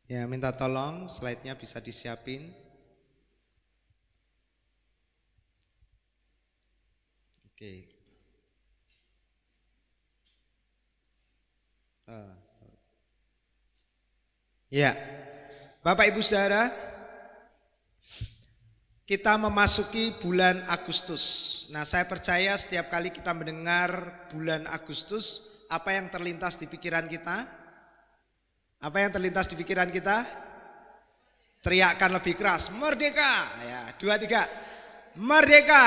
Ya, minta tolong slide-nya bisa disiapin. Oke. Ya, Bapak Ibu Saudara, kita memasuki bulan Agustus. Nah, saya percaya setiap kali kita mendengar bulan Agustus, apa yang terlintas di pikiran kita? Apa yang terlintas di pikiran kita? Teriakkan lebih keras, merdeka. Ya, 2, 3. Merdeka.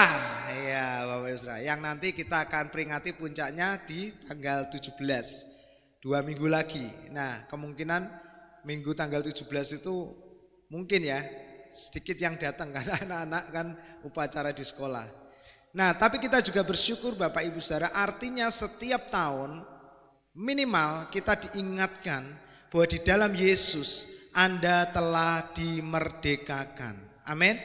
Ya, Bapak Ibu Saudara, yang nanti kita akan peringati puncaknya di tanggal 17. 2 minggu lagi. Nah, kemungkinan minggu tanggal 17 itu mungkin ya sedikit yang datang karena anak-anak kan upacara di sekolah. Nah, tapi kita juga bersyukur Bapak Ibu Saudara, artinya setiap tahun minimal kita diingatkan bahwa di dalam Yesus Anda telah dimerdekakan. Amin.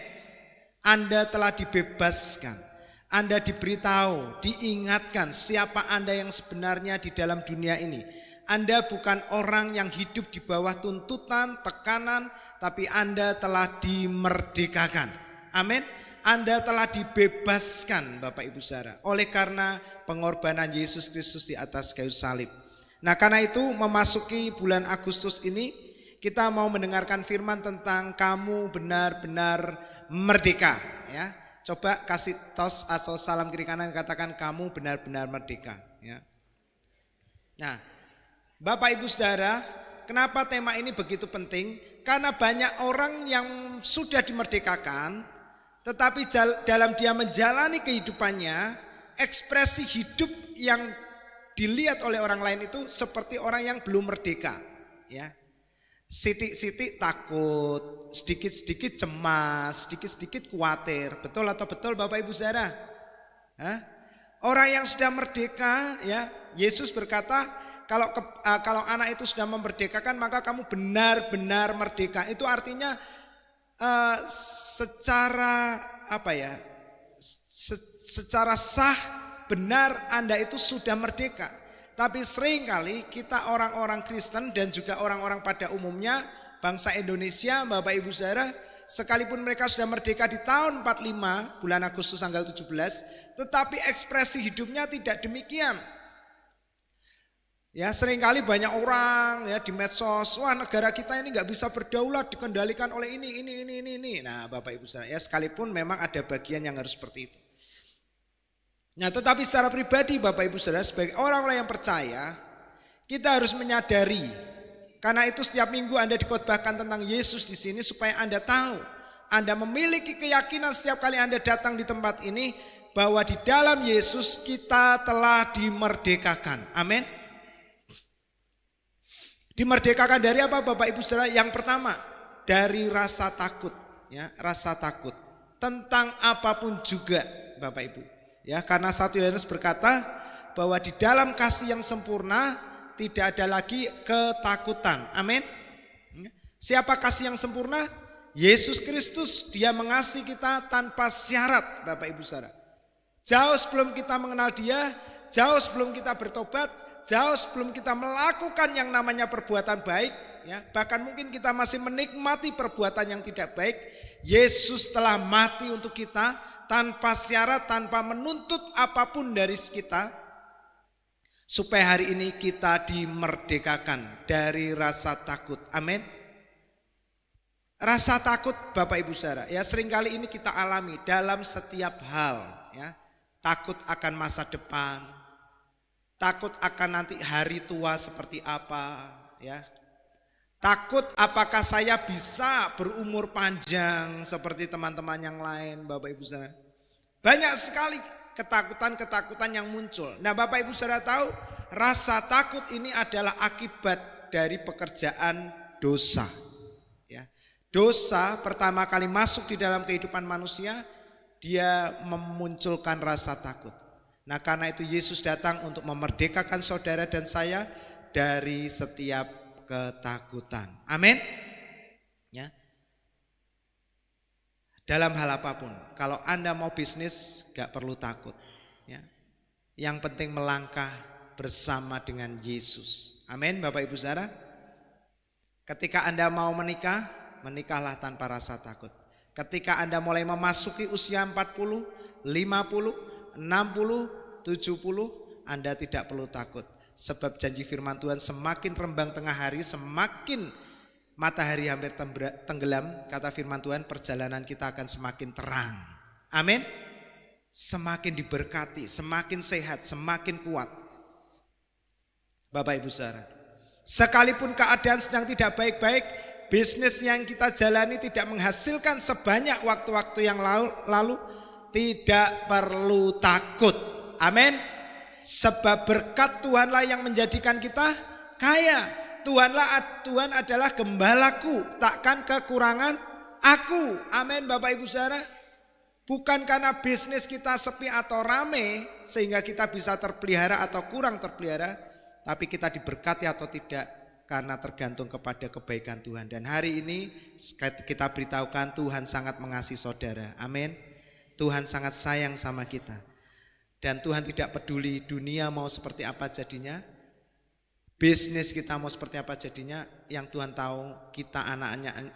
Anda telah dibebaskan. Anda diberitahu, diingatkan siapa Anda yang sebenarnya di dalam dunia ini. Anda bukan orang yang hidup di bawah tuntutan, tekanan, tapi Anda telah dimerdekakan. Amin. Anda telah dibebaskan Bapak Ibu Saudara oleh karena pengorbanan Yesus Kristus di atas kayu salib. Nah, karena itu memasuki bulan Agustus ini kita mau mendengarkan firman tentang kamu benar-benar merdeka, ya. Coba kasih tos atau salam kiri kanan, katakan kamu benar-benar merdeka, ya. Nah, Bapak Ibu Saudara, kenapa tema ini begitu penting? Karena banyak orang yang sudah dimerdekakan, tetapi dalam dia menjalani kehidupannya, ekspresi hidup yang dilihat oleh orang lain itu seperti orang yang belum merdeka, ya. Sidik-sidik takut, sedikit-sedikit cemas, sedikit-sedikit khawatir. Betul atau betul Bapak Ibu Saudara? Hah? Orang yang sudah merdeka, ya, Yesus berkata, kalau anak itu sudah memerdekakan maka kamu benar-benar merdeka. Itu artinya secara apa ya? Secara sah benar Anda itu sudah merdeka. Tapi seringkali kita orang-orang Kristen dan juga orang-orang pada umumnya bangsa Indonesia, Bapak Ibu Saudara, sekalipun mereka sudah merdeka di tahun 45 bulan Agustus tanggal 17, tetapi ekspresi hidupnya tidak demikian. Ya, seringkali banyak orang ya di medsos, wah negara kita ini nggak bisa berdaulat, dikendalikan oleh ini. Nah, Bapak Ibu Saudara, ya sekalipun memang ada bagian yang harus seperti itu. Nah, tetapi secara pribadi Bapak Ibu Saudara, sebagai orang-orang yang percaya, kita harus menyadari, karena itu setiap minggu Anda dikhotbahkan tentang Yesus di sini supaya Anda tahu, Anda memiliki keyakinan setiap kali Anda datang di tempat ini bahwa di dalam Yesus kita telah dimerdekakan. Amin. Dimerdekakan dari apa Bapak Ibu Saudara? Yang pertama, dari rasa takut, ya, rasa takut tentang apapun juga Bapak Ibu. Ya, karena 1 Yohanes berkata bahwa di dalam kasih yang sempurna tidak ada lagi ketakutan. Amin. Siapa kasih yang sempurna? Yesus Kristus. Dia mengasihi kita tanpa syarat, Bapak Ibu Saudara. Jauh sebelum kita mengenal Dia, jauh sebelum kita bertobat, jauh sebelum kita melakukan yang namanya perbuatan baik, ya, bahkan mungkin kita masih menikmati perbuatan yang tidak baik, Yesus telah mati untuk kita tanpa syarat, tanpa menuntut apapun dari kita, supaya hari ini kita dimerdekakan dari rasa takut. Amin. Rasa takut Bapak Ibu Saudara, ya seringkali ini kita alami dalam setiap hal, ya. Takut akan masa depan, takut akan nanti hari tua seperti apa, ya. Takut apakah saya bisa berumur panjang seperti teman-teman yang lain, Bapak Ibu Saudara. Banyak sekali ketakutan-ketakutan yang muncul. Nah, Bapak Ibu Saudara tahu, rasa takut ini adalah akibat dari pekerjaan dosa. Ya. Dosa pertama kali masuk di dalam kehidupan manusia, dia memunculkan rasa takut. Nah, karena itu Yesus datang untuk memerdekakan saudara dan saya dari setiap ketakutan. Amin. Ya. Dalam hal apapun, kalau Anda mau bisnis gak perlu takut, ya. Yang penting melangkah bersama dengan Yesus. Amin Bapak Ibu Saudara. Ketika Anda mau menikah, menikahlah tanpa rasa takut. Ketika Anda mulai memasuki usia 40, 50, 60, 70, Anda tidak perlu takut. Sebab janji firman Tuhan, semakin rembang tengah hari, semakin matahari hampir tenggelam, kata firman Tuhan, perjalanan kita akan semakin terang. Amin. Semakin diberkati, semakin sehat, semakin kuat. Bapak Ibu Saudara, sekalipun keadaan sedang tidak baik-baik, bisnis yang kita jalani tidak menghasilkan sebanyak waktu-waktu yang lalu, tidak perlu takut. Amin. Sebab berkat Tuhanlah yang menjadikan kita kaya. Tuhan adalah gembalaku, takkan kekurangan aku. Amin Bapak Ibu Saudara. Bukan karena bisnis kita sepi atau rame sehingga kita bisa terpelihara atau kurang terpelihara, tapi kita diberkati atau tidak karena tergantung kepada kebaikan Tuhan. Dan hari ini kita beritahukan Tuhan sangat mengasihi saudara. Amin. Tuhan sangat sayang sama kita. Dan Tuhan tidak peduli dunia mau seperti apa jadinya, bisnis kita mau seperti apa jadinya. Yang Tuhan tahu kita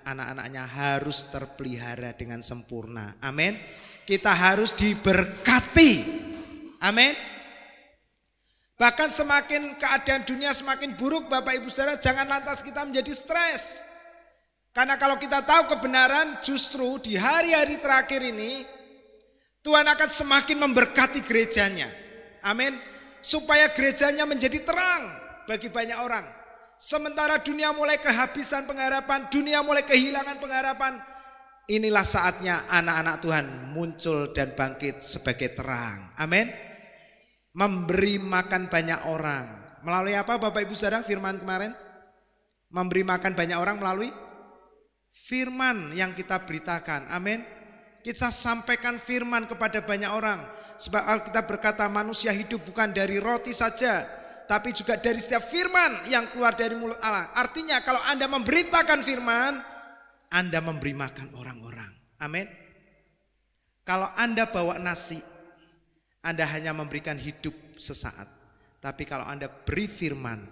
anak-anaknya harus terpelihara dengan sempurna. Amin. Kita harus diberkati. Amin. Bahkan semakin keadaan dunia semakin buruk, Bapak Ibu Saudara, jangan lantas kita menjadi stres. Karena kalau kita tahu kebenaran, justru di hari-hari terakhir ini Tuhan akan semakin memberkati gerejanya. Amin. Supaya gerejanya menjadi terang bagi banyak orang. Sementara dunia mulai kehabisan pengharapan, dunia mulai kehilangan pengharapan, inilah saatnya anak-anak Tuhan muncul dan bangkit sebagai terang. Amin. Memberi makan banyak orang. Melalui apa Bapak Ibu Saudara firman kemarin? Memberi makan banyak orang melalui firman yang kita beritakan. Amin. Kita sampaikan firman kepada banyak orang. Sebab Alkitab berkata manusia hidup bukan dari roti saja, tapi juga dari setiap firman yang keluar dari mulut Allah. Artinya kalau Anda memberitakan firman, Anda memberi makan orang-orang. Amin. Kalau Anda bawa nasi, Anda hanya memberikan hidup sesaat. Tapi kalau Anda beri firman,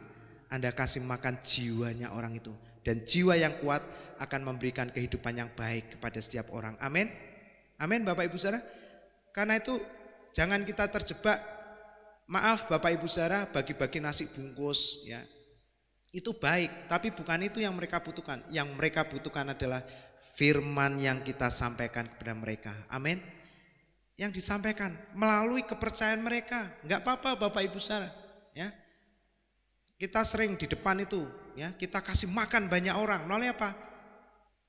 Anda kasih makan jiwanya orang itu. Dan jiwa yang kuat akan memberikan kehidupan yang baik kepada setiap orang. Amin. Amin Bapak Ibu Saudara. Karena itu jangan kita terjebak, maaf Bapak Ibu Saudara, bagi-bagi nasi bungkus ya. Itu baik, tapi bukan itu yang mereka butuhkan. Yang mereka butuhkan adalah firman yang kita sampaikan kepada mereka. Amin. Yang disampaikan melalui kepercayaan mereka. Enggak apa-apa Bapak Ibu Saudara, ya. Kita sering di depan itu, ya, kita kasih makan banyak orang melalui apa?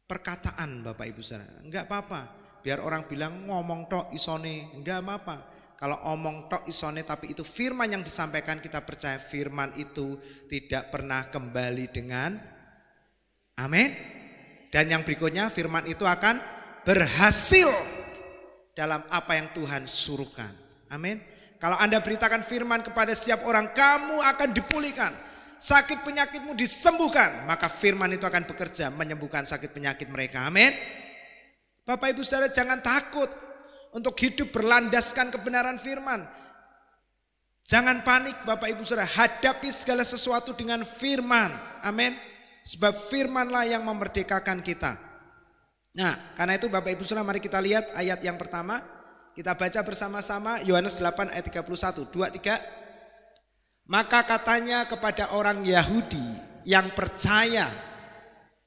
Perkataan Bapak Ibu Saudara. Enggak apa-apa. Biar orang bilang ngomong tok isone, enggak apa-apa. Kalau omong tok isone tapi itu firman yang disampaikan, kita percaya firman itu tidak pernah kembali dengan amin. Dan yang berikutnya firman itu akan berhasil dalam apa yang Tuhan suruhkan. Amin. Kalau Anda beritakan firman kepada setiap orang, kamu akan dipulihkan. Sakit penyakitmu disembuhkan, maka firman itu akan bekerja menyembuhkan sakit penyakit mereka. Amin. Bapak Ibu Saudara, jangan takut untuk hidup berlandaskan kebenaran firman. Jangan panik Bapak Ibu Saudara, hadapi segala sesuatu dengan firman. Amin. Sebab firmanlah yang memerdekakan kita. Nah, karena itu Bapak Ibu Saudara, mari kita lihat ayat yang pertama. Kita baca bersama-sama Yohanes 8 ayat 31. 2, 3. Maka katanya kepada orang Yahudi yang percaya.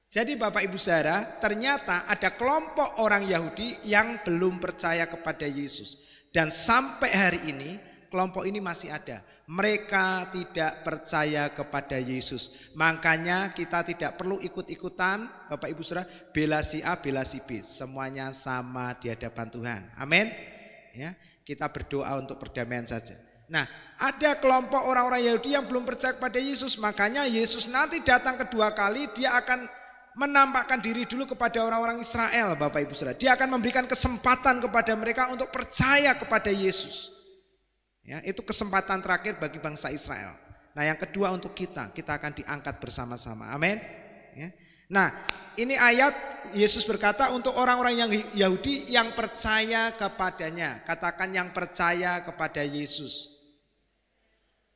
Jadi Bapak Ibu Saudara, ternyata ada kelompok orang Yahudi yang belum percaya kepada Yesus. Dan sampai hari ini kelompok ini masih ada. Mereka tidak percaya kepada Yesus. Makanya kita tidak perlu ikut-ikutan Bapak Ibu Saudara, bela si A, bela si B. Semuanya sama di hadapan Tuhan. Amin. Ya, kita berdoa untuk perdamaian saja. Nah, ada kelompok orang-orang Yahudi yang belum percaya kepada Yesus. Makanya Yesus nanti datang kedua kali, dia akan menampakkan diri dulu kepada orang-orang Israel, Bapak Ibu Saudara. Dia akan memberikan kesempatan kepada mereka untuk percaya kepada Yesus. Ya, itu kesempatan terakhir bagi bangsa Israel. Nah, yang kedua untuk kita akan diangkat bersama-sama. Amin. Ya. Nah, ini ayat Yesus berkata untuk orang-orang yang Yahudi yang percaya kepadanya. Katakan yang percaya kepada Yesus.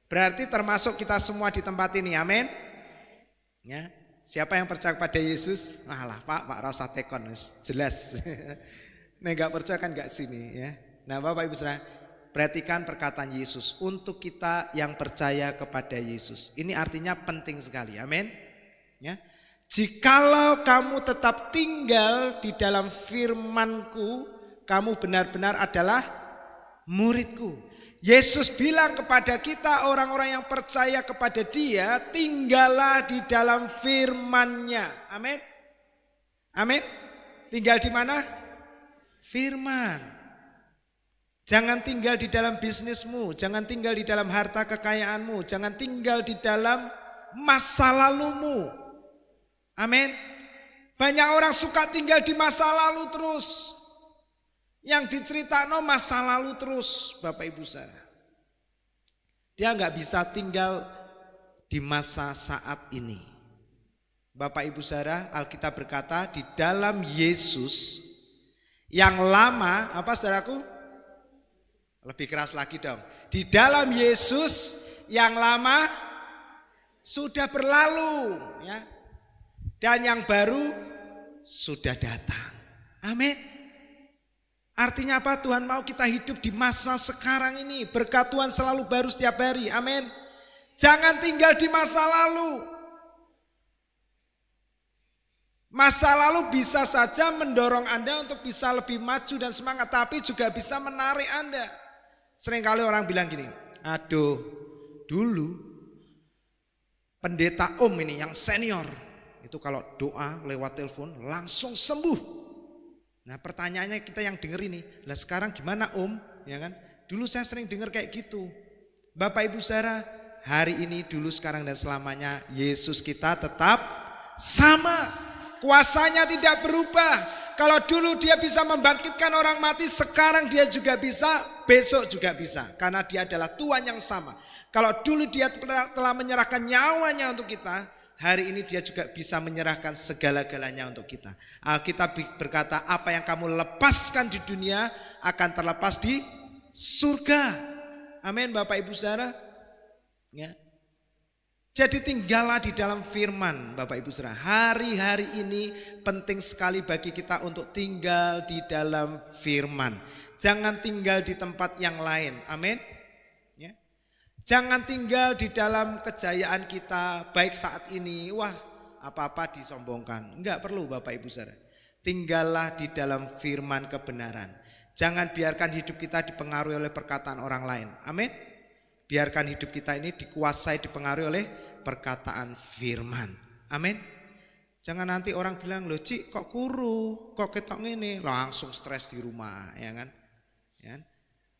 Berarti termasuk kita semua di tempat ini. Amin. Ya. Siapa yang percaya pada Yesus? Alah Pak rasa tekon jelas. Nah enggak percaya kan enggak sini ya. Nah Bapak Ibu Saudara, perhatikan perkataan Yesus untuk kita yang percaya kepada Yesus. Ini artinya penting sekali. Amin. Ya. Jikalau kamu tetap tinggal di dalam firman-Ku, kamu benar-benar adalah murid-Ku. Yesus bilang kepada kita orang-orang yang percaya kepada Dia, tinggallah di dalam firman-Nya. Amin. Amin. Tinggal di mana? Firman. Jangan tinggal di dalam bisnismu, jangan tinggal di dalam harta kekayaanmu, jangan tinggal di dalam masa lalumu. Amin. Banyak orang suka tinggal di masa lalu terus. Yang diceritakan masa lalu terus, Bapak Ibu Saudara. Dia nggak bisa tinggal di masa saat ini. Bapak Ibu Saudara, Alkitab berkata di dalam Yesus yang lama, apa saudaraku? Lebih keras lagi dong. Di dalam Yesus yang lama sudah berlalu, ya. Dan yang baru sudah datang. Amin. Artinya apa? Tuhan mau kita hidup di masa sekarang ini. Berkat Tuhan selalu baru setiap hari. Amin. Jangan tinggal di masa lalu. Masa lalu bisa saja mendorong Anda untuk bisa lebih maju dan semangat. Tapi juga bisa menarik Anda. Seringkali orang bilang gini, aduh dulu pendeta Om ini yang senior. Itu kalau doa lewat telepon langsung sembuh. Nah pertanyaannya kita yang denger ini, lah sekarang gimana Om? Ya kan? Dulu saya sering dengar kayak gitu. Bapak Ibu Saudara, hari ini, dulu, sekarang dan selamanya Yesus kita tetap sama. Kuasanya tidak berubah. Kalau dulu Dia bisa membangkitkan orang mati, sekarang Dia juga bisa, besok juga bisa. Karena Dia adalah Tuhan yang sama. Kalau dulu Dia telah menyerahkan nyawanya untuk kita, hari ini Dia juga bisa menyerahkan segala-galanya untuk kita. Alkitab berkata, apa yang kamu lepaskan di dunia akan terlepas di surga. Amin Bapak Ibu Saudara. Ya. Jadi tinggallah di dalam firman Bapak Ibu Saudara. Hari-hari ini penting sekali bagi kita untuk tinggal di dalam firman. Jangan tinggal di tempat yang lain. Amin. Jangan tinggal di dalam kejayaan kita baik saat ini, wah apa-apa disombongkan. Enggak perlu Bapak Ibu Saudara. Tinggallah di dalam firman kebenaran. Jangan biarkan hidup kita dipengaruhi oleh perkataan orang lain. Amin. Biarkan hidup kita ini dikuasai, dipengaruhi oleh perkataan firman. Amin. Jangan nanti orang bilang, loh Cik kok kuru, kok ketok ini, langsung stres di rumah, ya kan? Ya.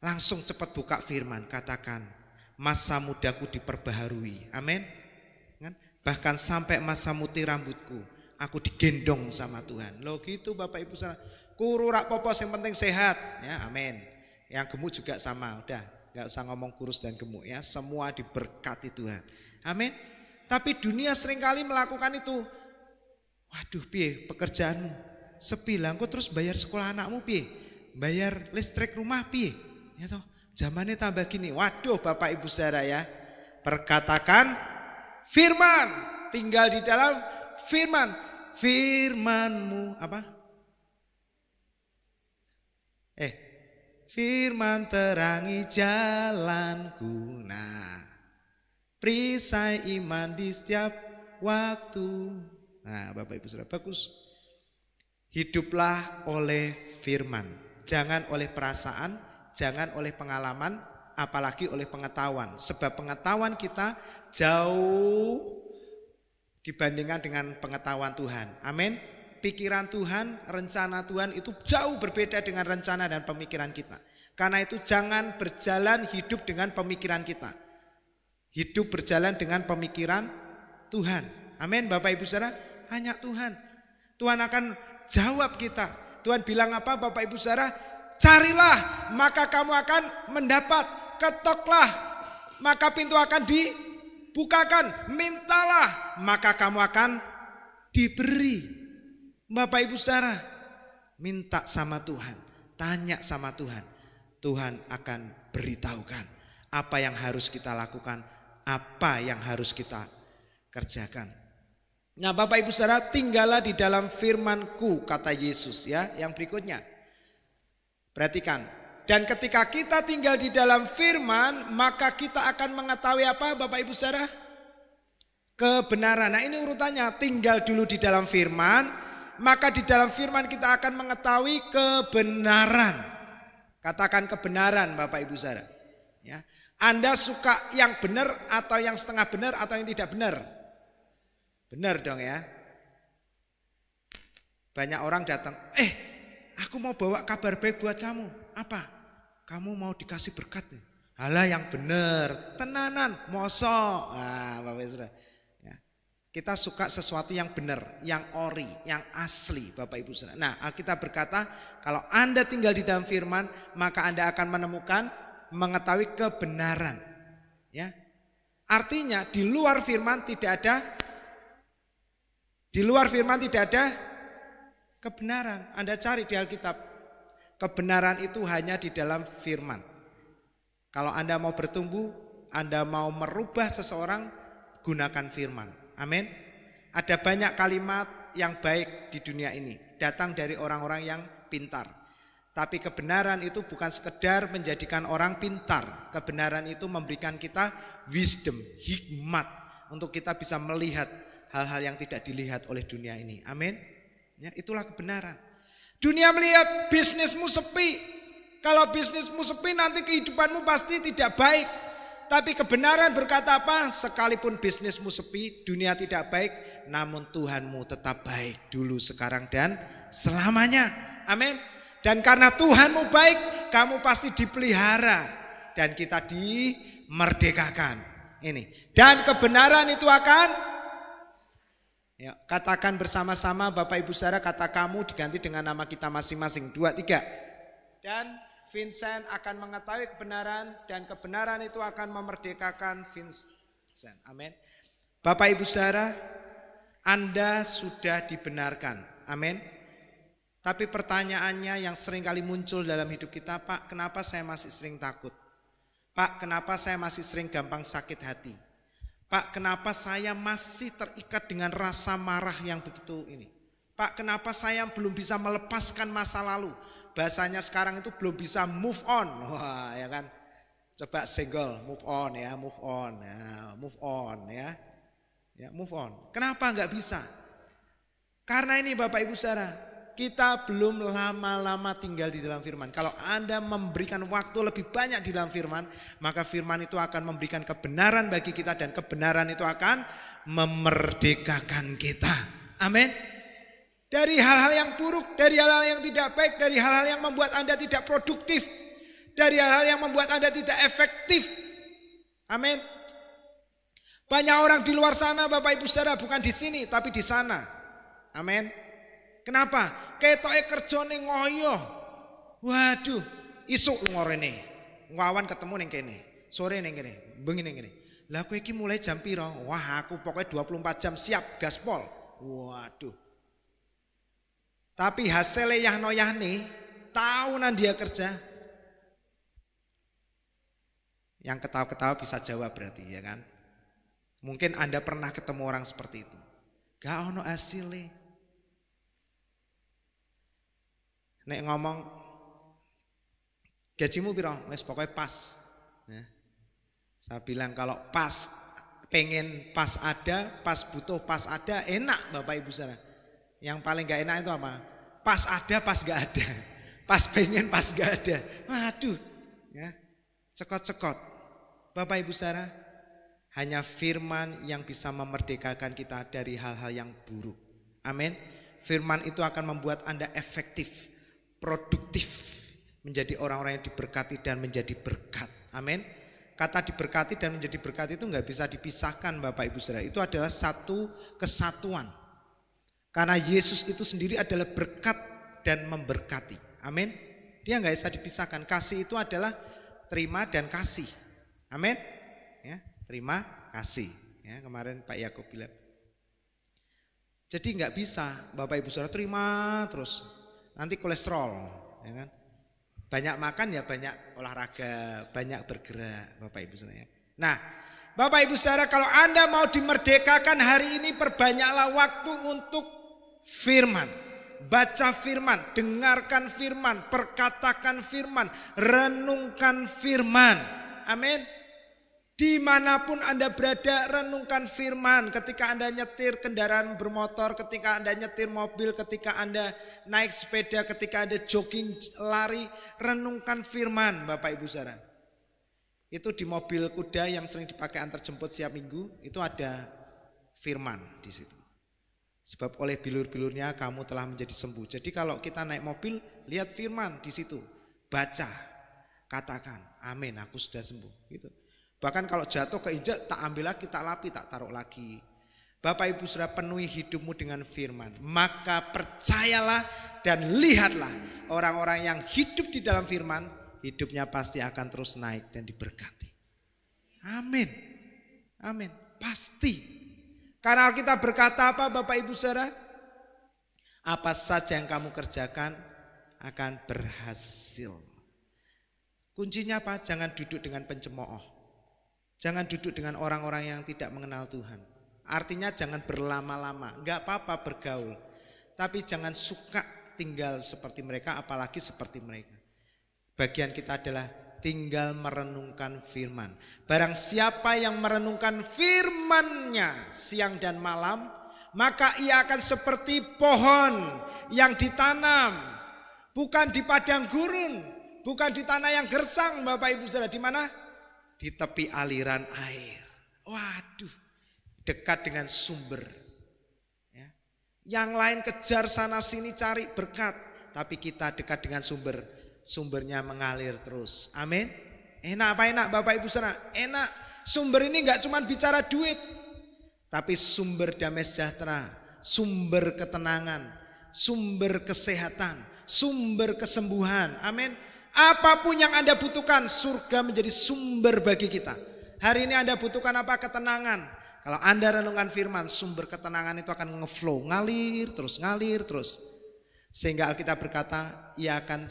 Langsung cepat buka firman, katakan, masa mudaku diperbaharui. Amin. Bahkan sampai masa muti rambutku, aku digendong sama Tuhan. Loh gitu Bapak Ibu Saudara. Kuru rak popos yang penting sehat. Ya, amin. Yang gemuk juga sama. Udah, gak usah ngomong kurus dan gemuk ya. Semua diberkati Tuhan. Amin. Tapi dunia seringkali melakukan itu. Waduh piye pekerjaanmu sepi lah, engko terus bayar sekolah anakmu piye? Bayar listrik rumah piye? Ya toh. Zamannya tambah gini, waduh Bapak Ibu Saudara ya. Perkatakan firman, tinggal di dalam firman. Firman-Mu apa? Firman terangi jalanku. Nah, perisai iman di setiap waktu. Nah Bapak Ibu Saudara, bagus. Hiduplah oleh firman. Jangan oleh perasaan, jangan oleh pengalaman, apalagi oleh pengetahuan. Sebab pengetahuan kita jauh dibandingkan dengan pengetahuan Tuhan. Amin. Pikiran Tuhan, rencana Tuhan itu jauh berbeda dengan rencana dan pemikiran kita. Karena itu jangan berjalan hidup dengan pemikiran kita. Hidup berjalan dengan pemikiran Tuhan. Amin Bapak Ibu Saudara. Tanya Tuhan. Tuhan akan jawab kita. Tuhan bilang apa Bapak Ibu Saudara? Carilah maka kamu akan mendapat. Ketoklah maka pintu akan dibukakan. Mintalah maka kamu akan diberi. Bapak Ibu Saudara, minta sama Tuhan, tanya sama Tuhan. Tuhan akan beritahukan apa yang harus kita lakukan, apa yang harus kita kerjakan. Nah, Bapak Ibu Saudara, tinggallah di dalam firman-Ku, kata Yesus ya. Yang berikutnya. Perhatikan. Dan ketika kita tinggal di dalam firman, maka kita akan mengetahui apa, Bapak Ibu Saudara? Kebenaran. Nah, ini urutannya, tinggal dulu di dalam firman, maka di dalam firman kita akan mengetahui kebenaran. Katakan kebenaran, Bapak Ibu Saudara. Ya. Anda suka yang benar atau yang setengah benar atau yang tidak benar? Benar dong ya. Banyak orang datang, aku mau bawa kabar baik buat kamu. Apa? Kamu mau dikasih berkat. Halah yang benar, tenanan, mosok. Nah, Bapak Ibu Saudara. Ya. Kita suka sesuatu yang benar, yang ori, yang asli, Bapak Ibu Saudara. Nah, Alkitab berkata, kalau Anda tinggal di dalam firman, maka Anda akan menemukan, mengetahui kebenaran. Ya. Artinya di luar firman tidak ada kebenaran. Anda cari di Alkitab. Kebenaran itu hanya di dalam firman. Kalau Anda mau bertumbuh, Anda mau merubah seseorang, gunakan firman. Amin. Ada banyak kalimat yang baik di dunia ini, datang dari orang-orang yang pintar. Tapi kebenaran itu bukan sekedar menjadikan orang pintar. Kebenaran itu memberikan kita wisdom, hikmat, untuk kita bisa melihat hal-hal yang tidak dilihat oleh dunia ini. Amin. Ya, itulah kebenaran. Dunia melihat bisnismu sepi. Kalau bisnismu sepi, nanti kehidupanmu pasti tidak baik. Tapi kebenaran berkata apa? Sekalipun bisnismu sepi, dunia tidak baik, namun Tuhanmu tetap baik dulu, sekarang, dan selamanya. Amin. Dan karena Tuhanmu baik, kamu pasti dipelihara dan kita dimerdekakan. Ini. Dan kebenaran itu akan, ya, katakan bersama-sama Bapak Ibu Saudara, kata kamu diganti dengan nama kita masing-masing. 2, 3. Dan Vincent akan mengetahui kebenaran dan kebenaran itu akan memerdekakan Vincent. Amin. Bapak Ibu Saudara, Anda sudah dibenarkan. Amin. Tapi pertanyaannya yang sering kali muncul dalam hidup kita, Pak, kenapa saya masih sering takut? Pak, kenapa saya masih sering gampang sakit hati? Pak, kenapa saya masih terikat dengan rasa marah yang begitu ini? Pak, kenapa saya belum bisa melepaskan masa lalu? Bahasanya sekarang itu belum bisa move on. Wah, ya kan? Coba single, move on ya, move on ya, move on ya. Ya, move on. Kenapa enggak bisa? Karena ini Bapak Ibu Saudara, kita belum lama-lama tinggal di dalam firman. Kalau Anda memberikan waktu lebih banyak di dalam firman, maka firman itu akan memberikan kebenaran bagi kita dan kebenaran itu akan memerdekakan kita. Amin. Dari hal-hal yang buruk, dari hal-hal yang tidak baik, dari hal-hal yang membuat Anda tidak produktif, dari hal-hal yang membuat Anda tidak efektif. Amin. Banyak orang di luar sana Bapak Ibu Saudara, bukan di sini tapi di sana. Amin. Kenapa? Ketoke kerjane ngoyo. Waduh, isuk lu ngorene. Ngawan ketemu ning kene, sore ning kene, bengi ning kene. Lah kowe iki mulai jam piro? Wah, aku pokoknya 24 jam siap gaspol. Waduh. Tapi hasilnya yahno-yahne, tahunan dia kerja. Yang ketawa-ketawa bisa jawab berarti, ya kan? Mungkin Anda pernah ketemu orang seperti itu. Gak ono hasilnya. Nek ngomong gajimu piro? Wes pokoknya pas. Ya. Saya bilang kalau pas, pengen pas ada, pas butuh pas ada, enak Bapak Ibu Saudara. Yang paling gak enak itu apa? Pas ada, pas gak ada. Pas pengen, pas gak ada. Waduh, ya, cekot-cekot. Bapak Ibu Saudara, hanya firman yang bisa memerdekakan kita dari hal-hal yang buruk. Amin. Firman itu akan membuat Anda efektif, produktif, menjadi orang-orang yang diberkati dan menjadi berkat. Amin. Kata diberkati dan menjadi berkat itu nggak bisa dipisahkan Bapak Ibu Saudara. Itu adalah satu kesatuan. Karena Yesus itu sendiri adalah berkat dan memberkati. Amin. Dia nggak bisa dipisahkan. Kasih itu adalah terima dan kasih. Amin. Ya, terima kasih. Ya, kemarin Pak Yakub bilang. Jadi nggak bisa Bapak Ibu Saudara terima terus. Nanti kolesterol, ya kan? Banyak makan ya banyak olahraga, banyak bergerak Bapak Ibu Saudara. Nah, Bapak Ibu Saudara, kalau Anda mau dimerdekakan hari ini, perbanyaklah waktu untuk firman. Baca firman, dengarkan firman, perkatakan firman, renungkan firman. Amin. Dimanapun Anda berada, renungkan firman. Ketika Anda nyetir kendaraan bermotor, ketika Anda nyetir mobil, ketika Anda naik sepeda, ketika Anda jogging, lari, renungkan firman, Bapak Ibu Saudara. Itu di mobil kuda yang sering dipakai antar jemput setiap minggu, itu ada firman di situ. Sebab oleh bilur-bilurnya kamu telah menjadi sembuh. Jadi kalau kita naik mobil, lihat firman di situ, baca, katakan, amin, aku sudah sembuh. Gitu. Bahkan kalau jatuh keinjak, tak ambil lagi, tak lapi, tak taruh lagi. Bapak Ibu Saudara, penuhi hidupmu dengan firman. Maka percayalah dan lihatlah orang-orang yang hidup di dalam firman, hidupnya pasti akan terus naik dan diberkati. Amin. Amin. Pasti. Karena Alkitab berkata apa Bapak Ibu Saudara? Apa saja yang kamu kerjakan akan berhasil. Kuncinya apa? Jangan duduk dengan pencemooh. Jangan duduk dengan orang-orang yang tidak mengenal Tuhan. Artinya jangan berlama-lama. Enggak apa-apa bergaul. Tapi jangan suka tinggal seperti mereka, apalagi seperti mereka. Bagian kita adalah tinggal merenungkan firman. Barang siapa yang merenungkan firman-Nya siang dan malam, maka ia akan seperti pohon yang ditanam. Bukan di padang gurun, bukan di tanah yang gersang, Bapak Ibu Saudara. Di mana? Di tepi aliran air. Waduh, dekat dengan sumber. Ya. Yang lain kejar sana sini cari berkat, tapi kita dekat dengan sumber. Sumbernya mengalir terus. Amin. Enak apa enak Bapak Ibu Saudara? Enak. Sumber ini enggak cuma bicara duit, tapi sumber damai sejahtera, sumber ketenangan, sumber kesehatan, sumber kesembuhan. Amin. Apapun yang Anda butuhkan, surga menjadi sumber bagi kita. Hari ini Anda butuhkan apa? Ketenangan. Kalau Anda renungkan firman, sumber ketenangan itu akan ngeflow, ngalir terus. Sehingga Alkitab berkata, ia akan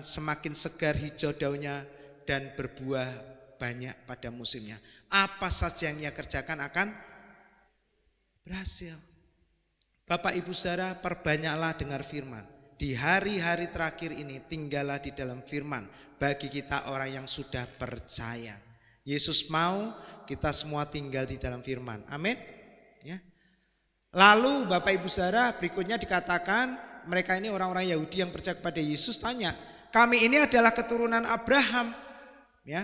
semakin segar hijau daunnya dan berbuah banyak pada musimnya. Apa saja yang ia kerjakan akan berhasil. Bapak Ibu Saudara, perbanyaklah dengar firman. Di hari-hari terakhir ini tinggallah di dalam firman bagi kita orang yang sudah percaya. Yesus mau kita semua tinggal di dalam firman. Amin. Ya. Lalu Bapak Ibu Saudara, berikutnya dikatakan mereka ini orang-orang Yahudi yang percaya kepada Yesus tanya, kami ini adalah keturunan Abraham, ya,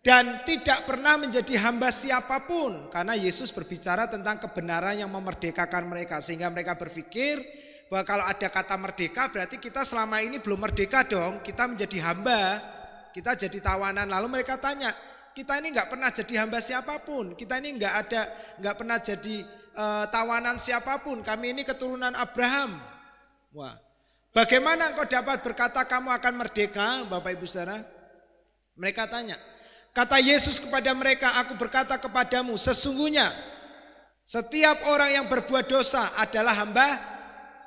dan tidak pernah menjadi hamba siapapun. Karena Yesus berbicara tentang kebenaran yang memerdekakan mereka, sehingga mereka berpikir bahwa kalau ada kata merdeka berarti kita selama ini belum merdeka dong, kita menjadi hamba, kita jadi tawanan. Lalu mereka tanya, kita ini nggak pernah jadi hamba siapapun, kita ini nggak pernah jadi tawanan siapapun, kami ini keturunan Abraham. Wah, bagaimana engkau dapat berkata kamu akan merdeka, Bapak Ibu Saudara? Mereka tanya. Kata Yesus kepada mereka, aku berkata kepadamu, sesungguhnya setiap orang yang berbuat dosa adalah hamba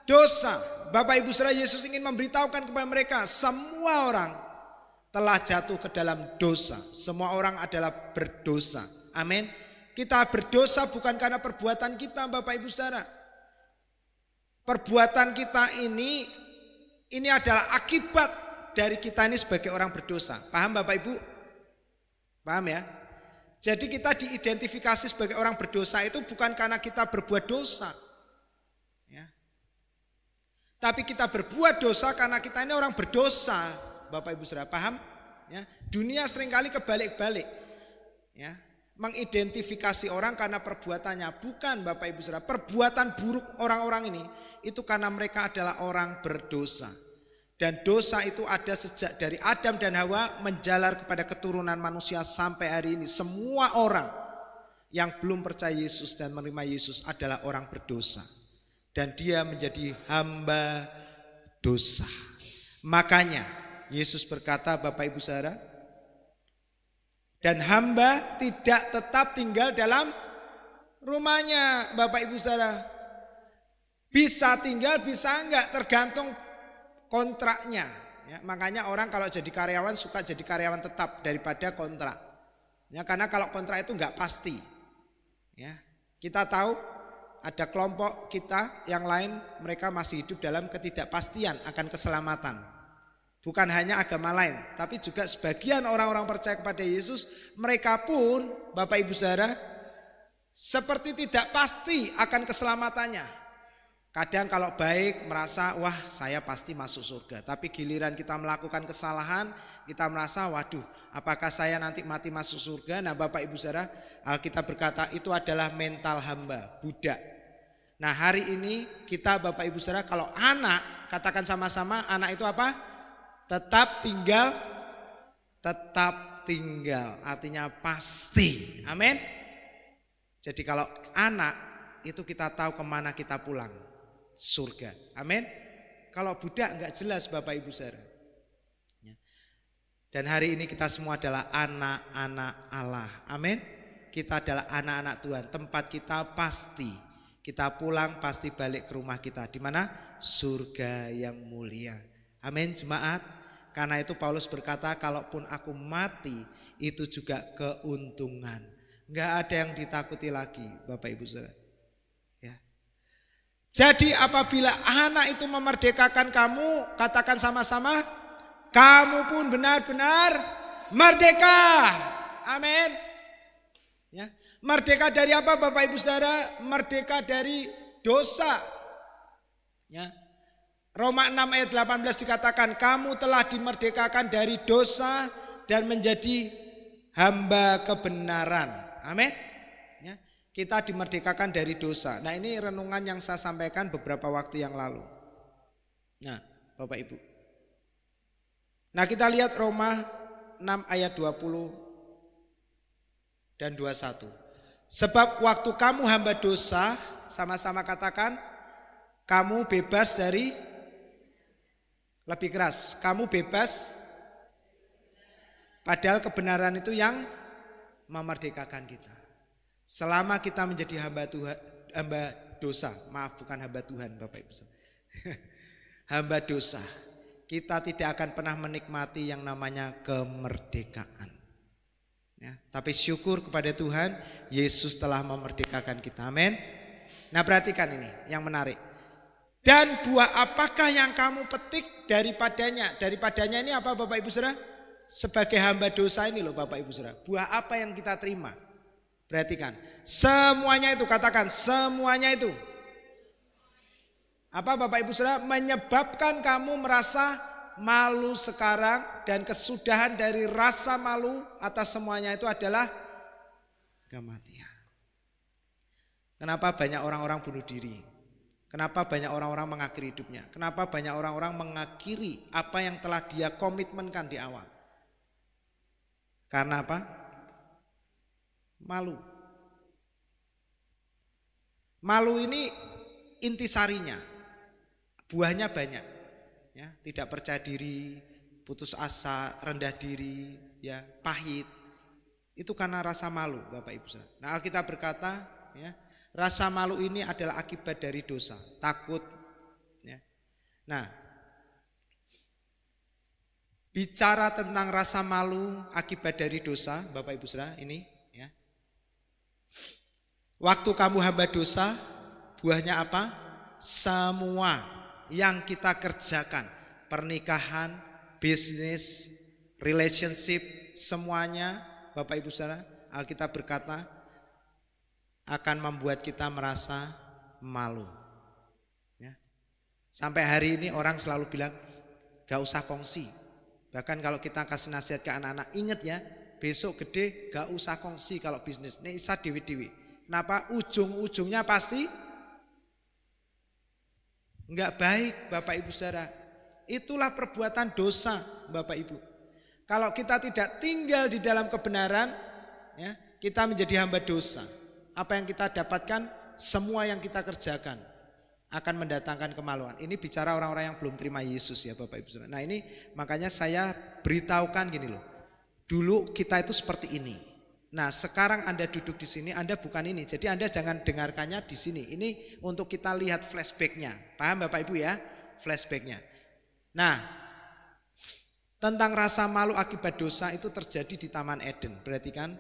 dosa. Bapak Ibu Saudara, Yesus ingin memberitahukan kepada mereka, semua orang telah jatuh ke dalam dosa. Semua orang adalah berdosa. Amin. Kita berdosa bukan karena perbuatan kita, Bapak Ibu Saudara. Perbuatan kita ini adalah akibat dari kita ini sebagai orang berdosa. Paham Bapak Ibu? Paham ya? Jadi kita diidentifikasi sebagai orang berdosa itu bukan karena kita berbuat dosa. Tapi kita berbuat dosa karena kita ini orang berdosa. Bapak Ibu Saudara, paham? Ya, dunia seringkali kebalik-balik. Ya, mengidentifikasi orang karena perbuatannya. Bukan Bapak Ibu Saudara, perbuatan buruk orang-orang ini itu karena mereka adalah orang berdosa. Dan dosa itu ada sejak dari Adam dan Hawa menjalar kepada keturunan manusia sampai hari ini. Semua orang yang belum percaya Yesus dan menerima Yesus adalah orang berdosa. Dan dia menjadi hamba dosa. Makanya Yesus berkata, Bapak Ibu Saudara, dan hamba tidak tetap tinggal dalam rumahnya. Bapak Ibu Saudara, bisa tinggal bisa enggak, tergantung kontraknya. Ya, makanya orang kalau jadi karyawan suka jadi karyawan tetap daripada kontrak. Ya, karena kalau kontrak itu enggak pasti. Ya, kita tahu ada kelompok kita yang lain, mereka masih hidup dalam ketidakpastian akan keselamatan. Bukan hanya agama lain, tapi juga sebagian orang-orang percaya kepada Yesus, mereka pun, Bapak Ibu Saudara, seperti tidak pasti akan keselamatannya. Kadang kalau baik merasa, wah saya pasti masuk surga. Tapi giliran kita melakukan kesalahan, kita merasa, waduh apakah saya nanti mati masuk surga. Nah Bapak Ibu Saudara, Alkitab berkata itu adalah mental hamba, budak. Nah hari ini kita Bapak Ibu Saudara, kalau anak, katakan sama-sama, anak itu apa? Tetap tinggal, artinya pasti. Amin. Jadi kalau anak itu kita tahu kemana kita pulang, surga. Amin. Kalau budak enggak jelas Bapak Ibu Saudara. Dan hari ini kita semua adalah anak-anak Allah. Amin. Kita adalah anak-anak Tuhan. Tempat kita pasti, kita pulang pasti balik ke rumah kita. Di mana? Surga yang mulia. Amin jemaat. Karena itu Paulus berkata, kalaupun aku mati itu juga keuntungan. Enggak ada yang ditakuti lagi Bapak Ibu Saudara. Ya. Jadi apabila anak itu memerdekakan kamu, katakan sama-sama, kamu pun benar-benar merdeka. Amin. Ya. Merdeka dari apa Bapak Ibu Saudara? Merdeka dari dosa. Ya. Roma 6 ayat 18 dikatakan, kamu telah dimerdekakan dari dosa dan menjadi hamba kebenaran. Amin. Ya, kita dimerdekakan dari dosa. Nah ini renungan yang saya sampaikan beberapa waktu yang lalu. Nah Bapak Ibu. Nah kita lihat Roma 6 ayat 20 dan 21. Sebab waktu kamu hamba dosa, sama-sama katakan, kamu bebas dari, lebih keras, kamu bebas, padahal kebenaran itu yang memerdekakan kita. Selama kita menjadi hamba Tuhan, hamba dosa, maaf bukan hamba Tuhan Bapak Ibu. Hamba dosa, kita tidak akan pernah menikmati yang namanya kemerdekaan. Ya, tapi syukur kepada Tuhan, Yesus telah memerdekakan kita. Amin. Nah perhatikan ini yang menarik. Dan buah apakah yang kamu petik daripadanya? Daripadanya ini apa Bapak Ibu Saudara? Sebagai hamba dosa ini loh Bapak Ibu Saudara. Buah apa yang kita terima? Perhatikan. Semuanya itu, katakan semuanya itu. Apa Bapak Ibu Saudara? Menyebabkan kamu merasa malu sekarang, dan kesudahan dari rasa malu atas semuanya itu adalah kematian. Kenapa banyak orang-orang bunuh diri? Kenapa banyak orang-orang mengakhiri hidupnya? Kenapa banyak orang-orang mengakhiri apa yang telah dia komitmenkan di awal? Karena apa? Malu. Malu ini intisarinya, buahnya banyak. Ya, tidak percaya diri, putus asa, rendah diri, ya, pahit. Itu karena rasa malu, Bapak Ibu Saudara. Nah, Alkitab berkata, ya, rasa malu ini adalah akibat dari dosa, takut. Ya. Nah, bicara tentang rasa malu akibat dari dosa, Bapak Ibu Saudara, ini, ya. Waktu kamu hamba dosa, buahnya apa? Semua yang kita kerjakan, pernikahan, bisnis, relationship, semuanya, Bapak Ibu Saudara, Alkitab berkata, akan membuat kita merasa malu. Ya. Sampai hari ini orang selalu bilang, gak usah kongsi. Bahkan kalau kita kasih nasihat ke anak-anak, ingat ya, besok gede gak usah kongsi kalau bisnis. Ini isa dewi-dewi. Kenapa? Ujung-ujungnya pasti enggak baik Bapak Ibu Saudara. Itulah perbuatan dosa Bapak Ibu. Kalau kita tidak tinggal di dalam kebenaran, ya, kita menjadi hamba dosa. Apa yang kita dapatkan, semua yang kita kerjakan akan mendatangkan kemaluan. Ini bicara orang-orang yang belum terima Yesus ya Bapak Ibu Saudara. Nah ini makanya saya beritahukan gini loh. Dulu kita itu seperti ini. Nah sekarang Anda duduk di sini, Anda bukan ini. Jadi Anda jangan dengarkannya di sini. Ini untuk kita lihat flashbacknya. Paham Bapak Ibu ya? Flashbacknya. Nah tentang rasa malu akibat dosa itu terjadi di Taman Eden. Berarti kan